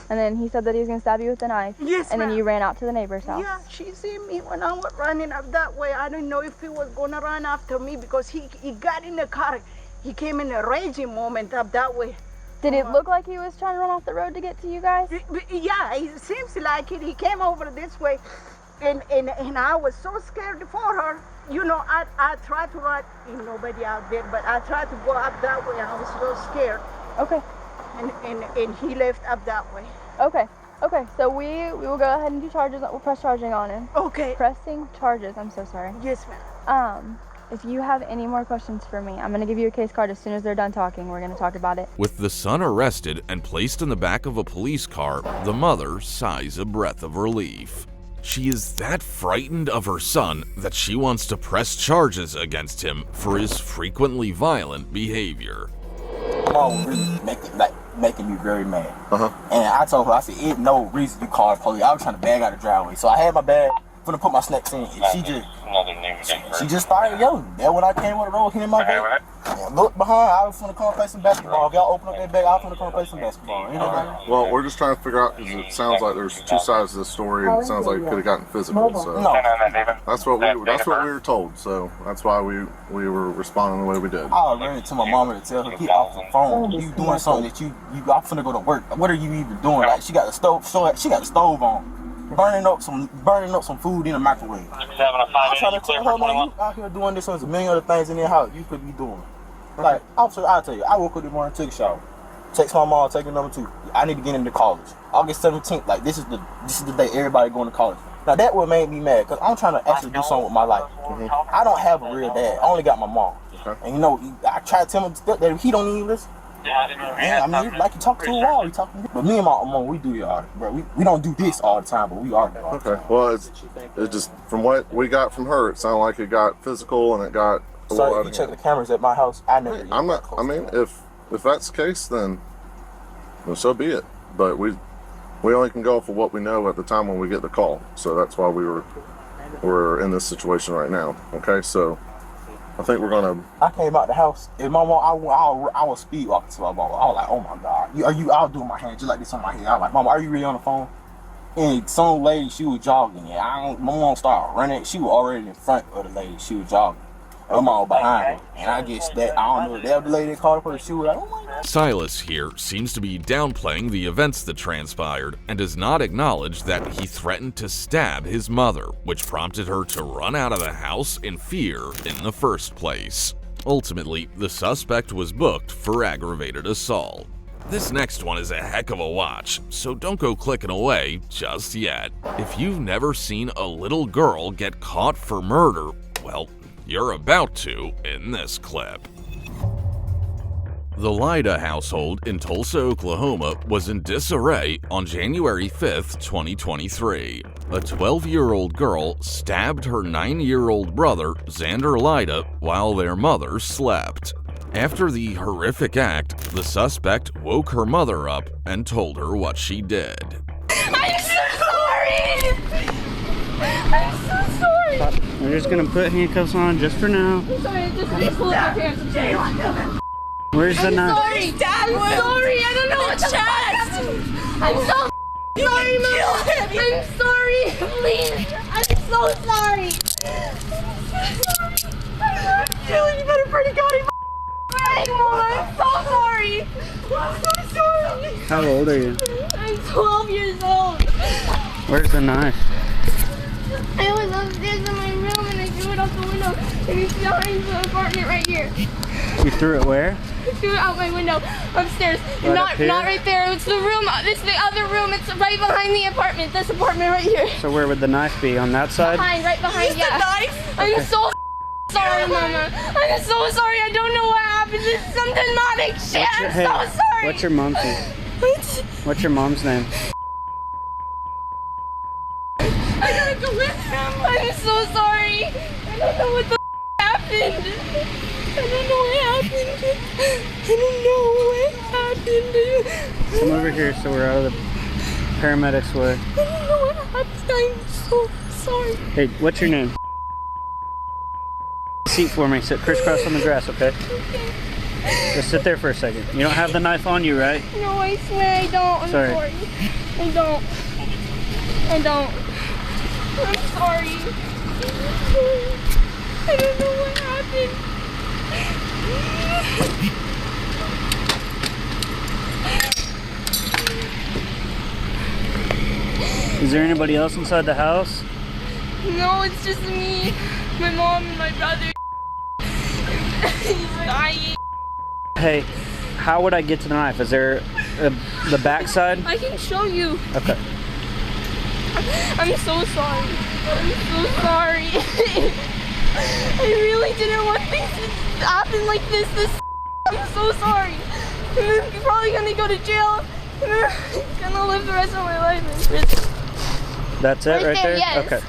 And then he said that he was going to stab you with a knife. Yes, And then ma'am. you ran out to the neighbor's house. Yeah, she seen me when I was running up that way. I didn't know if he was going to run after me because he got in the car. He came in a raging moment up that way. Did it look like he was trying to run off the road to get to you guys? Yeah, it seems like it. He came over this way, and I was so scared for her. You know, I tried to run, and nobody out there, but I tried to go up that way. I was so scared. Okay. And he left up that way. Okay. Okay. So we will go ahead and do charges. We'll press charging on him. Okay. Pressing charges. I'm so sorry. Yes, ma'am. If you have any more questions for me, I'm going to give you a case card as soon as they're done talking. We're going to talk about it. With the son arrested and placed in the back of a police car, the mother sighs a breath of relief. She is that frightened of her son that she wants to press charges against him for his frequently violent behavior. Mom was really making me very mad. And I told her, I said, "Ain't no reason you called the police." I was trying to bag out the driveway. So I had my bag, finna put my snacks in, and she just started yelling. Then when I came with the road, hit in my bag. And look behind, I was finna come play some basketball. If y'all open up that bag, I was finna come play some basketball. Anybody? Well, we're just trying to figure out, because it sounds like there's two sides to the story, and it sounds like it could have gotten physical. So that's what we were told. So that's why we were responding the way we did. I ran to my mama to tell her, "Get off the phone. You doing something that I'm finna go to work. What are you even doing?" Like, she got the stove. She got the stove on, burning up some food in the microwave. I'm trying to tell her, "Man, you out here doing this. There's a million other things in your house you could be doing." Like, I'll tell you, I woke up this morning, took a shower, text my mom, taking number 2. I need to get into college. August 17th, like this is the day everybody going to college. Now that would make me mad because I'm trying to actually do something with my life. I don't have a real dad. I only got my mom. And you know, I try to tell him that he don't even listen. Man, I mean, like you talk to a wall, you talking. But me and my mom, we do y'all, bro. We don't do this all the time, but we argue. Okay. Well, it's just from what we got from her, it sounded like it got physical and it got. So if you check the cameras at my house, I never. I'm not. I mean, if that's the case, then well, so be it. But we only can go for what we know at the time when we get the call. So that's why we're in this situation right now. Okay, so I think we're gonna. I came out the house and my mom, I was speed walking to my mom. I was like, "Oh my God, I was doing my hand just like this on my head." I was like, "Mama, are you really on the phone?" And some lady, she was jogging, and my mom started running. She was already in front of the lady. She was jogging. I'm all behind her, and I guess that I don't know if that was the lady that called her. She was like, "Oh my God." Silas here seems to be downplaying the events that transpired and does not acknowledge that he threatened to stab his mother, which prompted her to run out of the house in fear in the first place. Ultimately, the suspect was booked for aggravated assault. This next one is a heck of a watch, so don't go clicking away just yet. If you've never seen a little girl get caught for murder, well, you're about to in this clip. The Lyda household in Tulsa, Oklahoma was in disarray on January 5th, 2023. A 12-year-old girl stabbed her 9-year-old brother, Xander Lyda, while their mother slept. After the horrific act, the suspect woke her mother up and told her what she did. I'm so sorry! I'm so sorry! We're just gonna put handcuffs on just for now. I'm sorry, just pull up my pants. Where's the knife? Sorry, Dad! I'm sorry, I don't know what chest! I'm so sorry, Mom! I'm sorry, please! I'm so sorry! Julie, you better pray to God he I'm so sorry! I'm so sorry! How old are you? I'm 12 years old! Where's the knife? I was upstairs in my room and I threw it out the window, and it's behind the apartment right here. You threw it where? I threw it out my window upstairs. Right not up here? not right there. It's the room. It's the other room. It's right behind the apartment. This apartment right here. So where would the knife be? On that side? Right behind. Yeah. I'm so sorry, Mama. I'm so sorry. I don't know what happened. This is some demonic shit. I'm so sorry. What's your mom's name? What's your mom's name? I gotta go with him. I'm so sorry. I don't know what the happened. I don't know what happened. I don't know what happened. Come over here so we're out of the paramedics' way. I don't know what happened. I'm so sorry. Hey, what's your name? Seat for me. Sit crisscross on the grass, okay? Okay. Just sit there for a second. You don't have the knife on you, right? No, I swear I don't. I'm Sorry. sorry. I don't. I don't. I'm sorry. I don't know what happened. Is there anybody else inside the house? No, it's just me, my mom, and my brother. He's dying. Hey, how would I get to the knife? Is there the back side? I can show you. Okay. I'm so sorry. I'm so sorry. I really didn't want things to happen like this. I'm so sorry. I'm probably gonna go to jail. I'm gonna live the rest of my life in prison. That's it right there? Yes. Okay.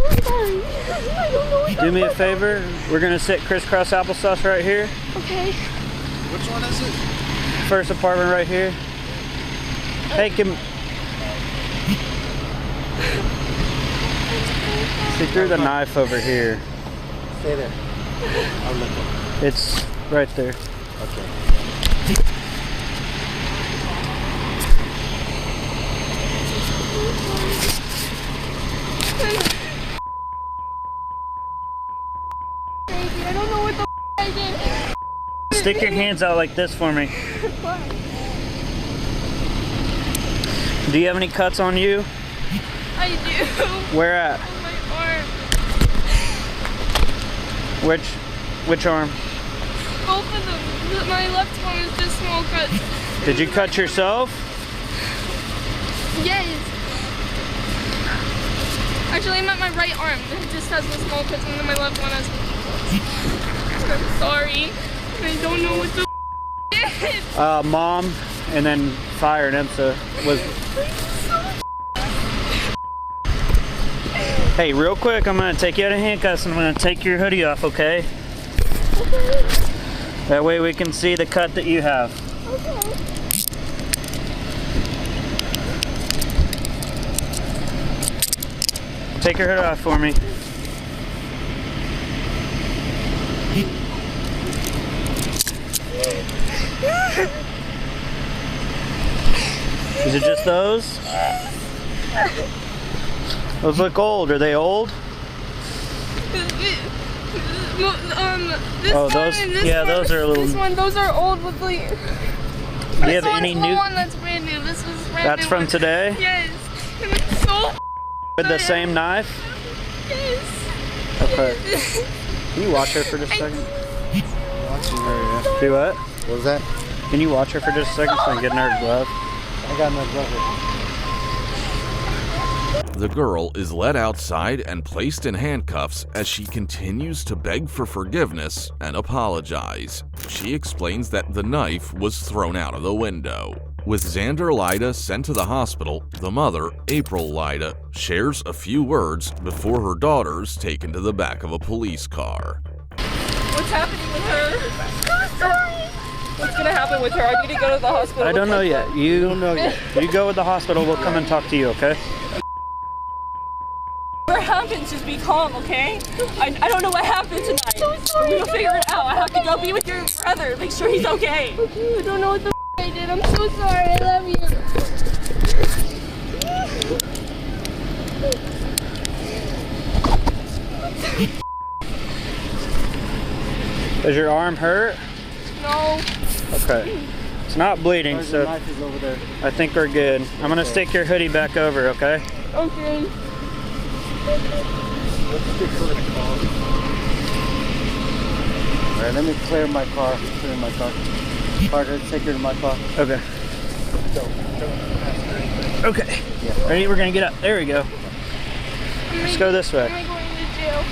I'm sorry. I don't know what Do me a favor. We're gonna sit crisscross applesauce right here. Okay. Which one is it? First apartment right here. Hey, she threw the knife over here. Stay there. I'll look at it. It's right there. Okay. I don't know what the I did. Stick your hands out like this for me. Do you have any cuts on you? I do. Where at? On my arm. Which arm? Both of them. My left one is just small cuts. Did you cut yourself? Yes. Actually, I meant my right arm. It just has the small cuts, and then my left one has. I'm sorry. I don't know what the is. Mom, and then fire and IMSA was. Hey, real quick, I'm gonna take you out of handcuffs and I'm gonna take your hoodie off, okay? Okay. That way we can see the cut that you have. Okay. Take your hood off for me. Is it just those? Those look old. Are they old? This Oh, one those- and this yeah, one, those are a little- This one, those are old with the. Do you have This any one's the new? one that's brand new. This was brand That's new from one. today? Yes. And it's so. With the same knife? Yes. Okay. Can you watch her for just a second? Watching her, yeah. Do what? What was that? Can you watch her for just a second so I can get in her glove? I got no glove. The girl is led outside and placed in handcuffs as she continues to beg for forgiveness and apologize. She explains that the knife was thrown out of the window. With Xander Lyda sent to the hospital, the mother, April Lyda, shares a few words before her daughter's taken to the back of a police car. What's happening with her? I'm sorry. What's gonna happen with her? I need to go to the hospital. I don't know yet. You don't know yet. You go with the hospital, we'll come and talk to you, okay? Whatever happens, just be calm, okay? I don't know what happened tonight. So sorry. We'll figure it out. I have to go be with your brother. Make sure he's okay. Okay, I don't know what the I did. I'm so sorry. I love you. Does your arm hurt? No. Okay. It's not bleeding, so knife is over there. I think we're good. I'm gonna stick your hoodie back over, okay? Okay. Let's get her in a car. All right, let me clear my car. Clear my car. Carter, take her to my car. Okay. Okay. Yeah. Ready? We're gonna get up. There we go. Let's go this way. Am I going to jail?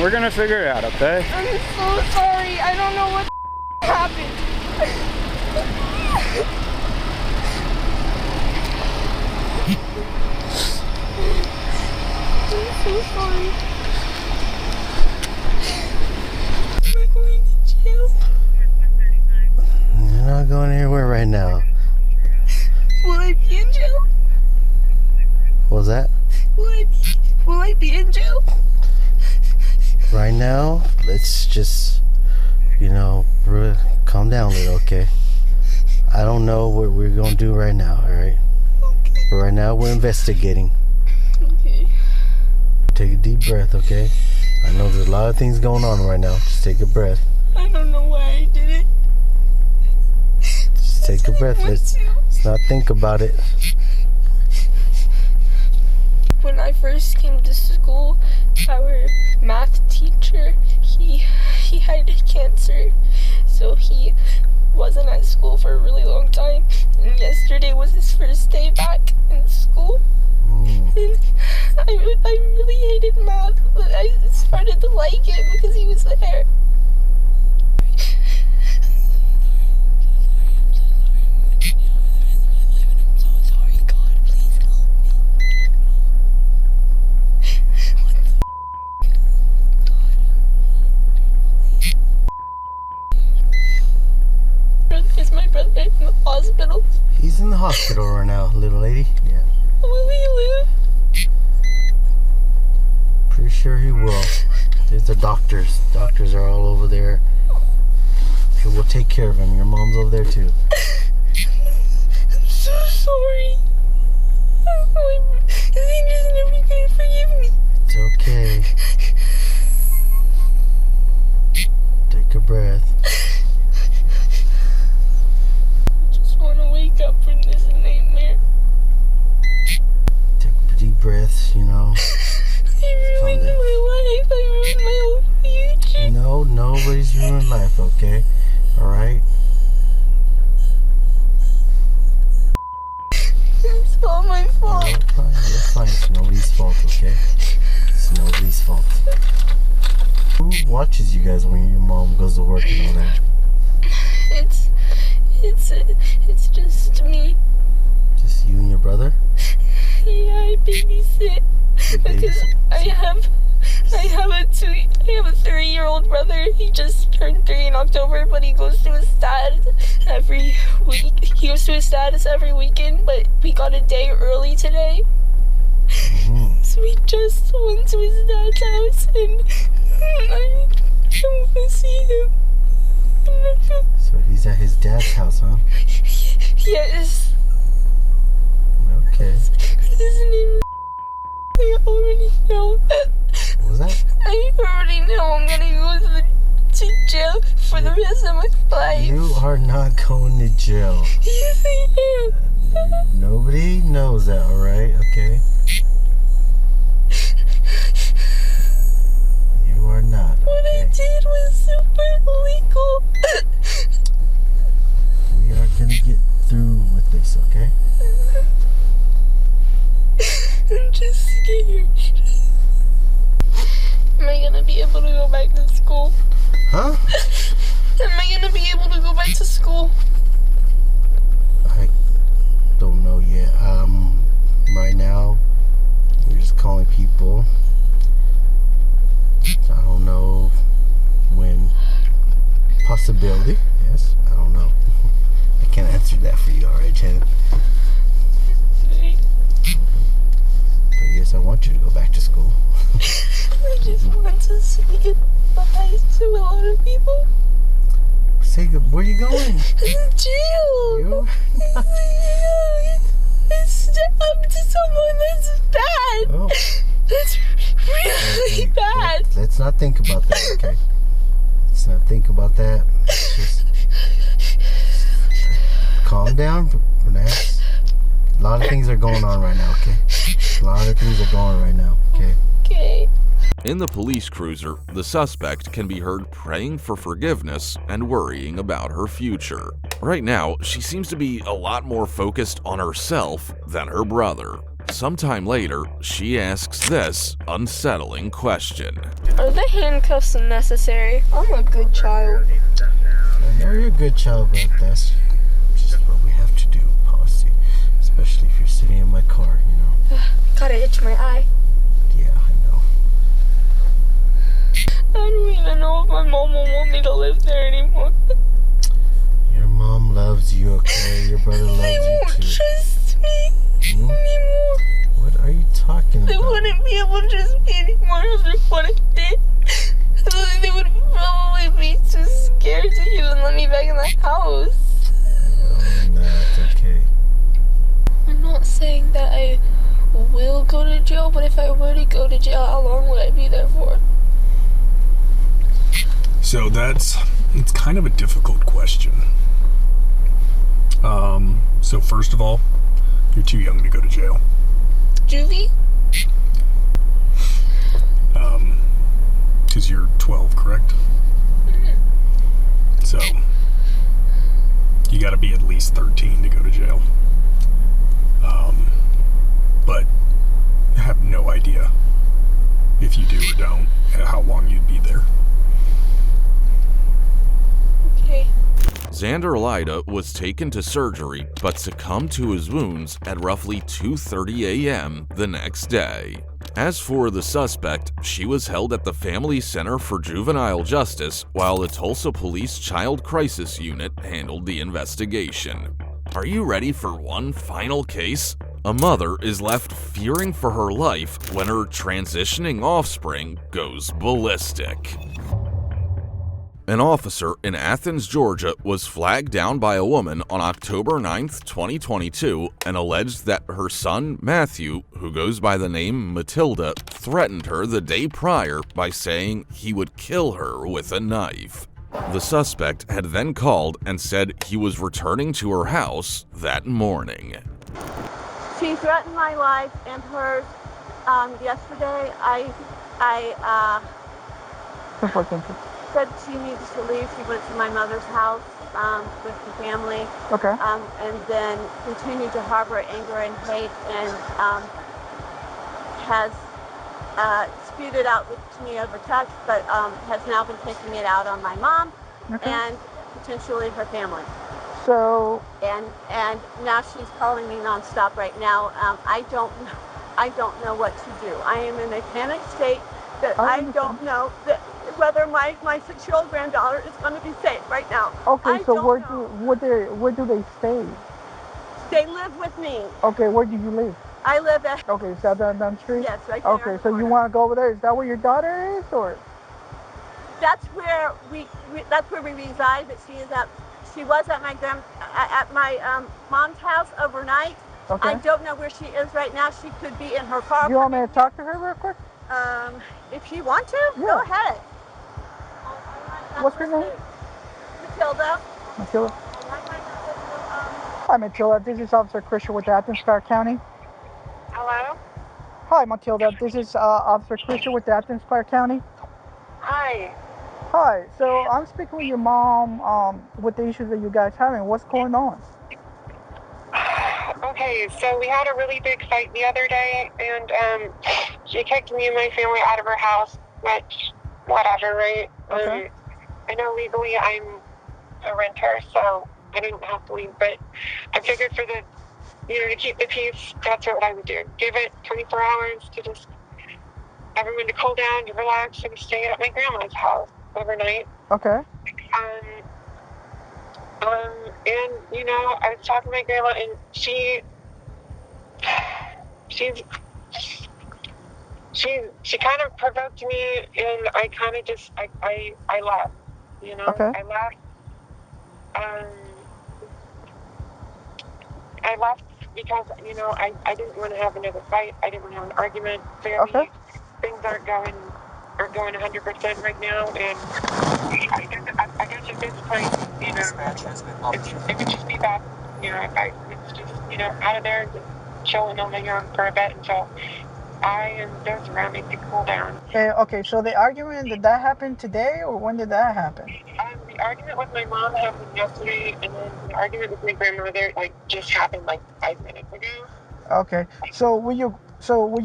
We're gonna figure it out, okay? I'm so sorry. I don't know what happened. I'm so sorry. Am I going to jail? You're not going anywhere right now. Will I be in jail? What was that? Will I be in jail? Right now, let's just, calm down a little, okay? I don't know what we're gonna do right now, alright? Okay. But right now, we're investigating. Okay. Take a deep breath, okay? I know there's a lot of things going on right now. Just take a breath. I don't know why I did it. Just take a breath. Let's not think about it. When I first came to school, our math teacher, he had cancer, so he wasn't at school for a really long time, and yesterday was his first day back in school. And I really hated math, but I started to like it because he was there. Is my brother in the hospital? He's in the hospital right now, little lady. Yeah. Will he live? Pretty sure he will. There's the doctors. Doctors are all over there. Okay, we'll take care of him. Your mom's over there too. I'm so sorry. Is he just never gonna forgive me? It's okay. Take a breath. I just want to wake up from this nightmare. Take deep breaths, I ruined my life. I ruined my whole future. No, nobody's ruined life, okay? Alright? It's all my fault. It's fine. It's nobody's fault, okay? It's nobody's fault. Who watches you guys when your mom goes to work and all that? It's just me. Just you and your brother? Yeah, I babysit because I have a 3-year-old brother. He just turned 3 in October, but he goes to his dad's every week. He goes to his dad's every weekend, but we got a day early today. So we just went to his dad's house, and I don't want to see him. So he's at his dad's house, huh? Yes. Okay. His name is... I already know. What was that? I already know I'm gonna go to jail for the rest of my life. You are not going to jail. Yes, I am. Nobody knows that, alright? Okay? You are not, okay? What I did was super illegal. We are gonna get through with this, okay? I'm just scared. Am I gonna be able to go back to school? Huh? Am I gonna be able to go back to school? I don't know yet. Right now, we're just calling people. I don't know when. Possibility, yes. I don't know. I can't answer that for you, alright, Jen? But yes, I want you to go back to school. I just want to say goodbye to a lot of people. Say good. Where are you going? Jail. You? It's up to someone that's bad. Oh. That's really bad. Let's not think about that, okay? Let's not think about that. Just calm down, relax. A lot of things are going on right now, okay? A lot of things are going on right now, okay? okay. In the police cruiser, the suspect can be heard praying for forgiveness and worrying about her future. Right now, she seems to be a lot more focused on herself than her brother. Sometime later, she asks this unsettling question. Are the handcuffs necessary? I'm a good child. I know you're a good child, but that's just what we have to do, Posse. Especially if you're sitting in my car, you know. Gotta itch my eye. Yeah, I know. I don't even know if my mom will want me to live there anymore. Your mom loves you, okay? Your brother loves They you won't too. trust me anymore. What are you talking They about? wouldn't be able to trust me anymore after what I did. They would probably be too scared to even let me back in the house. No, not okay. I'm not saying that I will go to jail, but if I were to go to jail, how long would I be there for? So it's kind of a difficult question. So first of all, you're too young to go to jail. Juvie? Because you're 12, correct? Mm-hmm. So you got to be at least 13 to go to jail. But I have no idea if you do or don't, how long you'd be there. Okay. Xander Lida was taken to surgery but succumbed to his wounds at roughly 2:30 a.m. the next day. As for the suspect, she was held at the Family Center for Juvenile Justice while the Tulsa Police Child Crisis Unit handled the investigation. Are you ready for one final case? A mother is left fearing for her life when her transitioning offspring goes ballistic. An officer in Athens, Georgia was flagged down by a woman on October 9, 2022 and alleged that her son, Matthew, who goes by the name Matilda, threatened her the day prior by saying he would kill her with a knife. The suspect had then called and said he was returning to her house that morning. She threatened my life and hers. Yesterday, I said she needs to leave. She went to my mother's house with the family. Okay. And then continued to harbor anger and hate and has spewed it out to me over text, but has now been taking it out on my mom and potentially her family. So. And now she's calling me nonstop right now. I don't know what to do. I am in a panic state that I don't know that whether my 6-year-old granddaughter is going to be safe right now. Okay, so where do they stay? They live with me. Okay, where do you live? I live at. Okay, is that down the street? Yes, right there. Okay, so you want to go over there? Is that where your daughter is, or? That's where we reside. But she was at my mom's house overnight. Okay. I don't know where she is right now. She could be in her car. You want me to talk to her real quick? If you want to, yeah. Go ahead. What's her name? Matilda. Matilda. Hi, Matilda. This is Officer Christian with Athens, Clark County. Hello? Hi, Matilda. This is Officer Christian with Athens, Clark County. Hi. Hi. So I'm speaking with your mom with the issues that you guys having. What's going on? Okay, so we had a really big fight the other day, and she kicked me and my family out of her house, which, whatever, right? Okay. I know legally I'm a renter, so I didn't have to leave, but I figured for to keep the peace, that's what I would do. Give it 24 hours to just everyone to cool down, to relax, and stay at my grandma's house overnight. Okay. And I was talking to my grandma, and she kind of provoked me, and I kind of just I left. Okay. I left. I left because I didn't want to have another fight. I didn't want to have an argument. Clearly, okay. Things aren't going 100% right now, and I guess at this point, it would just be best, if I was just out of there, just chilling on my own for a bit until those around me to cool down. Okay, so the argument, did that happen today or when did that happen? The argument with my mom happened yesterday, and then the argument with my grandmother just happened 5 minutes ago. Okay, so with your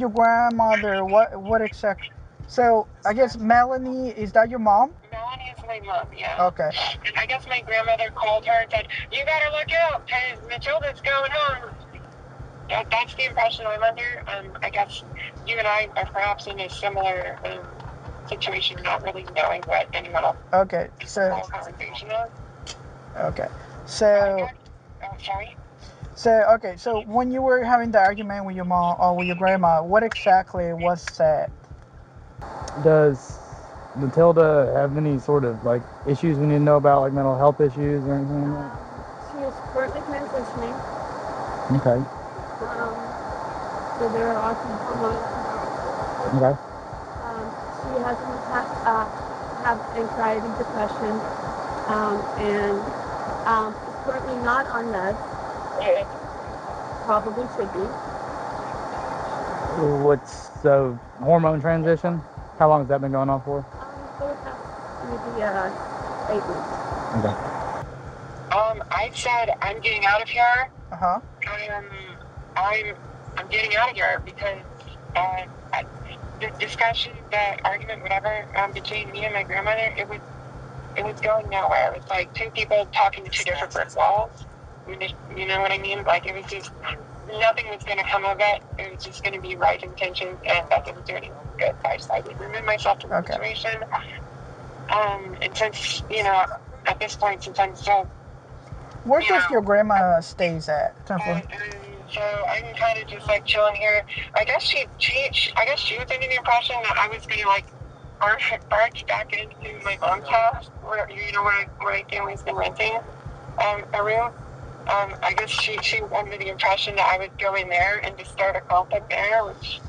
grandmother, what exact? So I guess Melanie, is that your mom? Melanie is my mom, yeah. Okay. And I guess my grandmother called her and said, "You better look out, because Matilda's going home." That's the impression I'm under. I guess you and I are perhaps in a similar situation, not really knowing what anyone else conversation is. Okay, so. Sorry? So when you were having the argument with your mom or with your grandma, what exactly was said? Does Matilda have any sort of issues we need to know about, like mental health issues or anything like that? She is currently transitioning. Okay. So there are some hormones. Okay. She has in the past have anxiety, depression, and is currently not on meds. Probably should be. What's the hormone transition? How long has that been going on for? For the past maybe 8 weeks. Okay. I said I'm getting out of here. Uh-huh. I'm getting out of here because the discussion, the argument, whatever, between me and my grandmother, it was going nowhere. It was like two people talking to two different brick walls. You know what I mean? It was just nothing was going to come of it. It was just going to be right intentions, and that didn't do anything good. So I decided to remove myself from the situation. And since at this point, since I'm still. Where does your grandma stays at? So I'm kind of just chilling here. I guess she was under the impression that I was gonna barge back into my mom's house where my family's been renting a room. I guess she was under the impression that I would go in there and just start a conflict there, which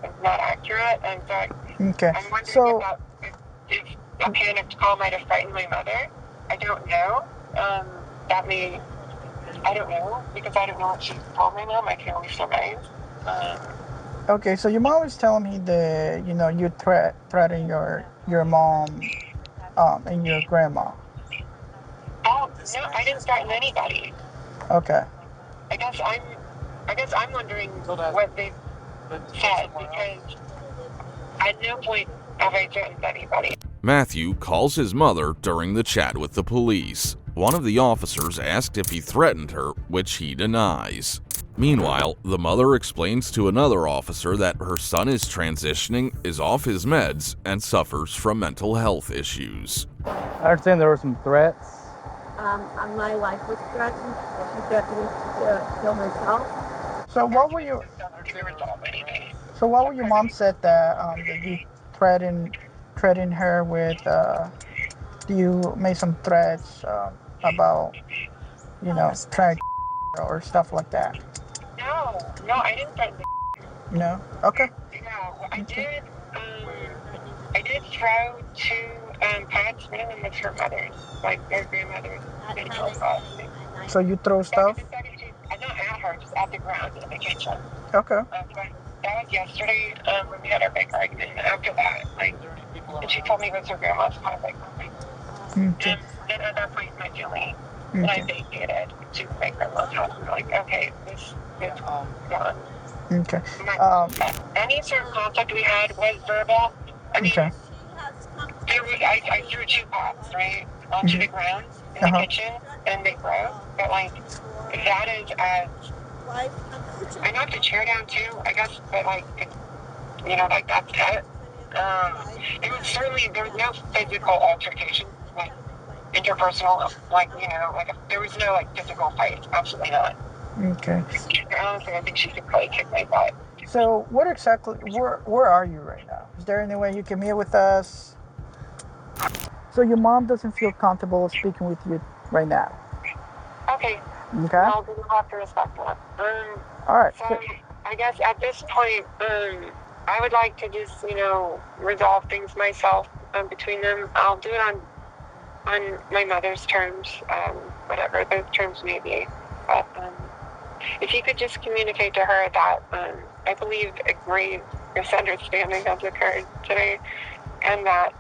is not accurate. And so I'm wondering if a panicked call might have frightened my mother. I don't know. I don't know, because I don't know what she told me now. My family survived. Okay, so your mom was telling me that you threatened your mom and your grandma. Oh no, I didn't threaten anybody. Okay. I guess I'm wondering what they said, because at no point have I threatened anybody. Matthew calls his mother during the chat with the police. One of the officers asked if he threatened her, which he denies. Meanwhile, the mother explains to another officer that her son is transitioning, is off his meds, and suffers from mental health issues. I understand there were some threats. My life was threatened. She threatened to kill herself. So what were your mom said that you threatened her with you made some threats about trying or stuff like that? No, I didn't threaten. No? Okay. No, I did throw two pots, one of them was her mother's, their grandmother's medical pot. So you throw stuff? Not at her, just at the ground in the kitchen. Okay. That was yesterday when we had our big argument. After that, and she told me it was her grandma's pot. Okay. And at that point, my family and I vacated to my grandma's house. We were like, okay, this is gone. Okay. Any sort of conflict we had was verbal. I mean, I threw two pots, right, onto the ground in the kitchen, and they broke. But that is as I knocked a chair down too, I guess. But that's it. There was no physical altercation, interpersonal, there was no physical fight. Absolutely not. Okay. Honestly, I think she could probably kick my butt. So where are you right now? Is there any way you can meet with us? So your mom doesn't feel comfortable speaking with you right now. Okay. Okay. I'll have to respect that. All right. So I guess at this point, I would like to just resolve things myself between them. I'll do it on my mother's terms, whatever those terms may be. But if you could just communicate to her that I believe a grave misunderstanding has occurred today, and that,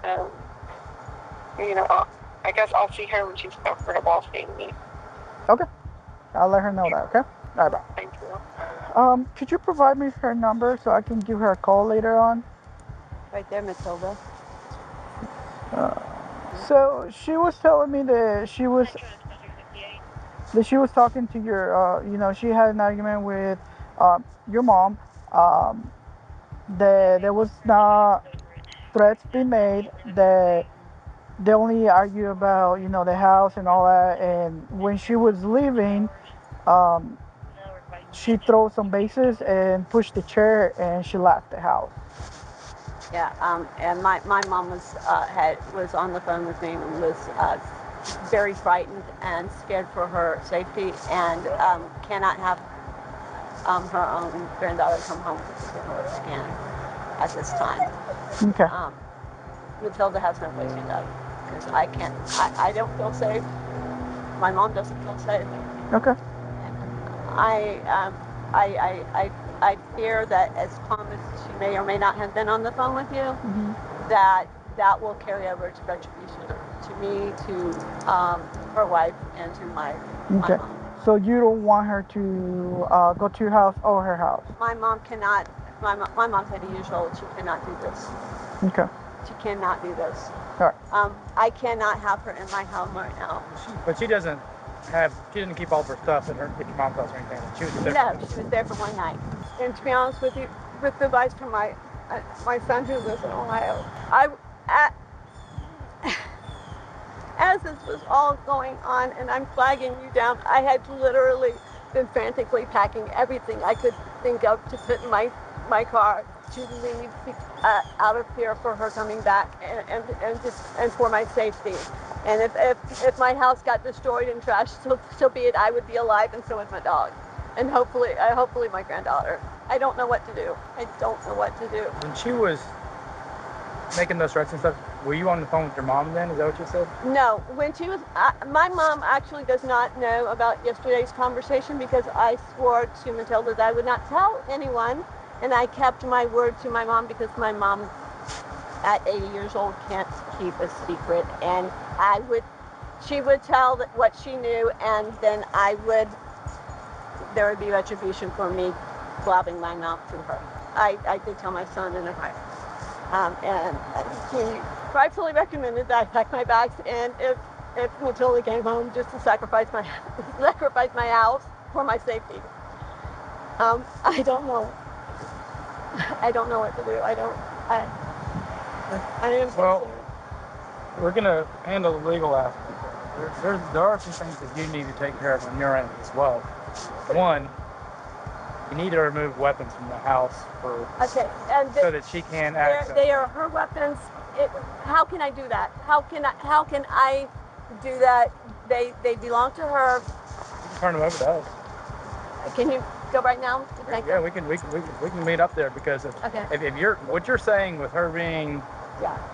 you know, I guess I'll see her when she's comfortable seeing me. Okay. I'll let her know that, okay? All right, bye. Thank you. Could you provide me her number so I can give her a call later on? Right there, Matilda. So she was telling me that she was talking to your, you know, she had an argument with your mom. That there was not threats being made. That they only argue about, you know, the house and all that. And when she was leaving, um, she threw some bases and pushed the chair, and she left the house. Yeah, and my mom was on the phone with me and was very frightened and scared for her safety, and cannot have her own granddaughter come home to her again at this time. Okay. Matilda has no place to go because I don't feel safe. My mom doesn't feel safe. Okay. I fear that as calm as she may or may not have been on the phone with you, that will carry over to retribution to me, to her wife, and to my Okay. mom. So you don't want her to go to your house or her house? My mom cannot. My mom's 80 years old. She cannot do this. Okay. She cannot do this. All right. I cannot have her in my home right now. But she didn't keep all of her stuff at your mom's house or anything. She was there. No, she was there for one night. And to be honest with you, with the advice from my son who lives in Ohio, as this was all going on and I'm flagging you down, I had literally been frantically packing everything I could think of to put in my car to leave out of fear for her coming back and for my safety. And if my house got destroyed and trashed, so be it. I would be alive, and so would my dog, and hopefully my granddaughter. I don't know what to do. I don't know what to do. When she was making those threats and stuff, were you on the phone with your mom then? Is that what you said? No, when she was, my mom actually does not know about yesterday's conversation because I swore to Matilda that I would not tell anyone, and I kept my word to my mom because my mom, at 80 years old, can't keep a secret, and she would tell what she knew, and then there would be retribution for me blabbing my mouth to her. I did tell my son and her. And he rightfully recommended that I pack my bags, and if Matilda came home, just to sacrifice my house for my safety. I don't know. I don't know what to do. I am. Well, we're gonna handle the legal aspect. There are some things that you need to take care of on your end as well. One, you need to remove weapons from the house so that she can access. They are her weapons. How can I do that? How can I do that? They belong to her. You can turn them over to us. Can you go right now? Yeah, we can meet up there because if what you're saying with her being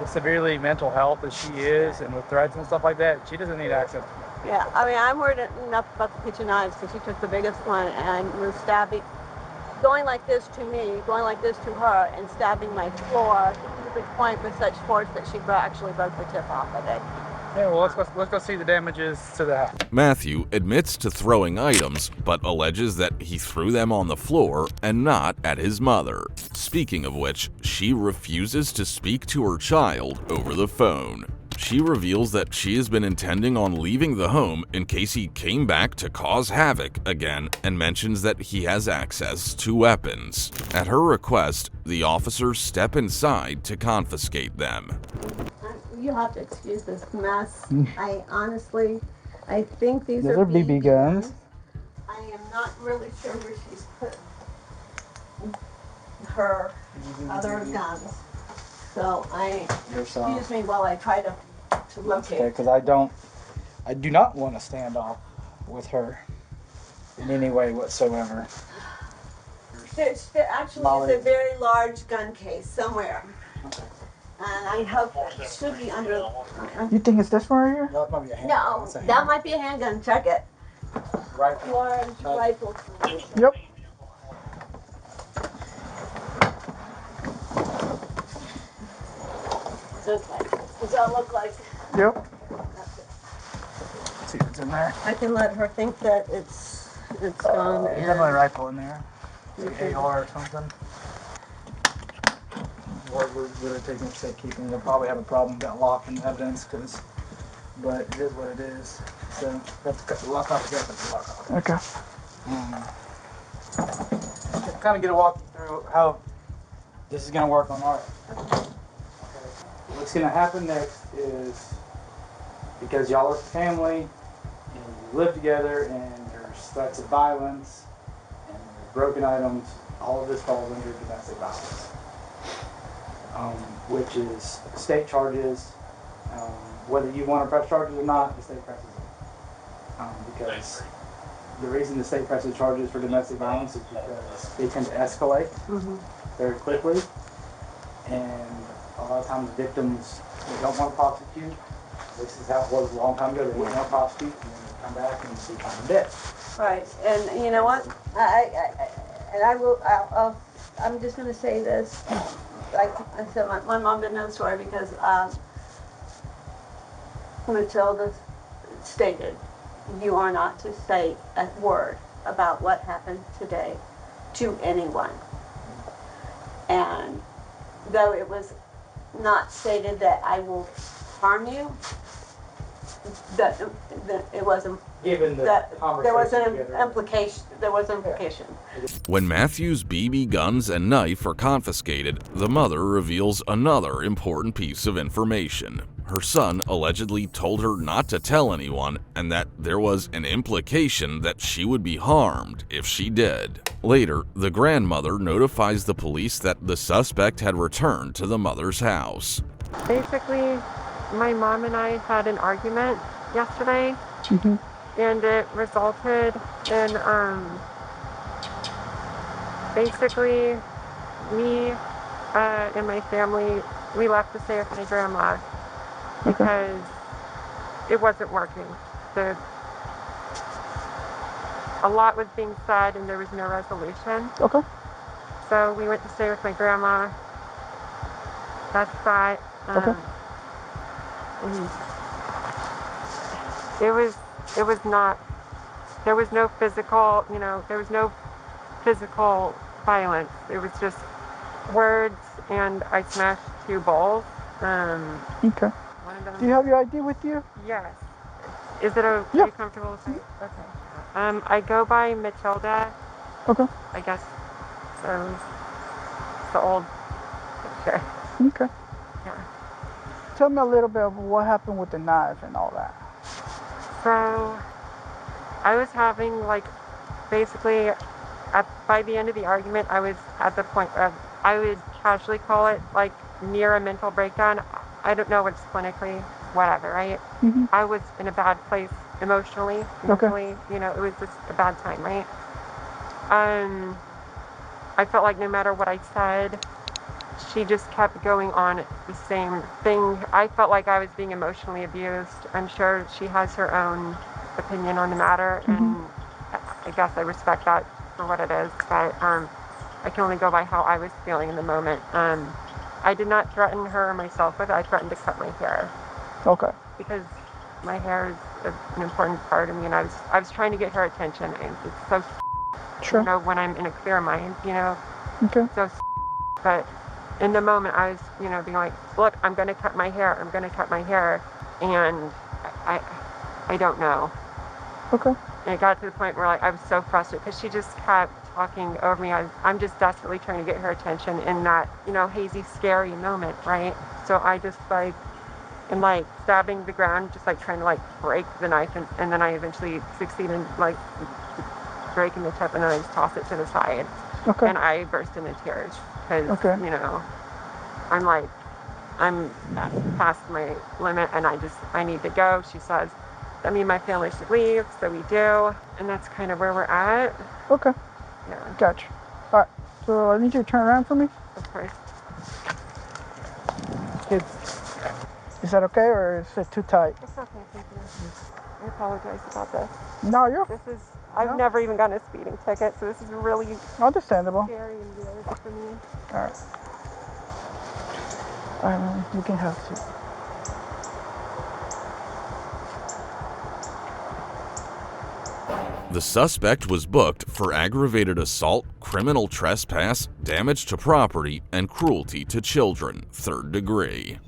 severely mental health as she is and with threats and stuff like that, she doesn't need access. Yeah, I mean, I'm worried enough about the kitchen knives because she took the biggest one and was stabbing, going like this to me, going like this to her, and stabbing my floor to the point with such force that she actually broke the tip off of it. Yeah, well, let's go see the damages to the house. Matthew admits to throwing items, but alleges that he threw them on the floor and not at his mother. Speaking of which, she refuses to speak to her child over the phone. She reveals that she has been intending on leaving the home in case he came back to cause havoc again, and mentions that he has access to weapons. At her request, the officers step inside to confiscate them. You'll have to excuse this mess. I think these Those are are BB guns. I am not really sure where she's put her other guns. So excuse me while I try to locate. Okay, because I do not want to stand off with her in any way whatsoever. There actually is a very large gun case somewhere. Okay. And I hope it should be under. You think it's this one right here? No, it might be a handgun. No, that might be a handgun. Check it. Rifle. Large rifle. Yep. Okay. Does that look like? Yep. Let's see what's in there. I can let her think that it's gone. There's definitely a rifle in there. It's like AR or something. What we're really taking for safekeeping. They'll probably have a problem with that lock and evidence, but it is what it is. So let's cut the lock off. We gotta cut the lock off. Okay. Kind of get a walk through how this is gonna work on our. What's gonna happen next is, because y'all are family and you live together and there's threats of violence and there's broken items, all of this falls under domestic violence, which is state charges. Whether you want to press charges or not, the state presses them. Because the reason the state presses charges for domestic violence is because they tend to escalate very quickly, and a lot of times victims, they don't want to prosecute. This is how it was a long time ago. They didn't want to prosecute, and then they come back and they find them dead. Right, and you know what? I'm just going to say this. Like I said, my mom didn't know the story because Matilda stated, you are not to say a word about what happened today to anyone. And though it was not stated that I will harm you, that it wasn't. Given the that there was an conversation implication. There was implication. When Matthew's BB guns and knife are confiscated, the mother reveals another important piece of information. Her son allegedly told her not to tell anyone, and that there was an implication that she would be harmed if she did. Later, the grandmother notifies the police that the suspect had returned to the mother's house. Basically, my mom and I had an argument yesterday, and it resulted in basically me and my family, we left to stay with my grandma because it wasn't working. A lot was being said and there was no resolution. Okay. So we went to stay with my grandma. That's that. It was not, there was no physical, there was no physical violence. It was just words, and I smashed 2 bowls. Okay. Do you have your ID with you? Yes. Is it okay? Yeah. Comfortable with you? Okay. I go by Matilda. Okay. I guess so. It's the old picture. Okay. Yeah. Tell me a little bit of what happened with the knife and all that. So, I was having, basically, by the end of the argument, I was at the point of, I would casually call it, near a mental breakdown. I don't know what's clinically, whatever, right? I was in a bad place emotionally, mentally, it was just a bad time, right? I felt like no matter what I said, she just kept going on the same thing. I felt like I was being emotionally abused. I'm sure she has her own opinion on the matter, and I guess I respect that for what it is, but I can only go by how I was feeling in the moment. I did not threaten her or myself with it. I threatened to cut my hair. Okay. Because my hair is an important part of me, and I was trying to get her attention, and it's so when I'm in a clear mind, Okay. So but in the moment I was, being like, look, I'm going to cut my hair. I'm going to cut my hair. And I don't know. Okay. And it got to the point where I was so frustrated because she just kept talking over me. I'm just desperately trying to get her attention in that, hazy, scary moment, right? So I just stabbing the ground, just trying to break the knife. And then I eventually succeed in breaking the tip, and then I just toss it to the side. Okay. And I burst into tears because, I'm past my limit and I need to go. She says that me and my family should leave, so we do. And that's kind of where we're at. Okay. Yeah. Gotcha. All right. So I need you to turn around for me. Of course. Is that okay, or is it too tight? It's okay, thank you. I apologize about this. No, I've never even gotten a speeding ticket, so this is really understandable. Scary and weird for me. All right. You can have to. The suspect was booked for aggravated assault, criminal trespass, damage to property, and cruelty to children, 3rd degree.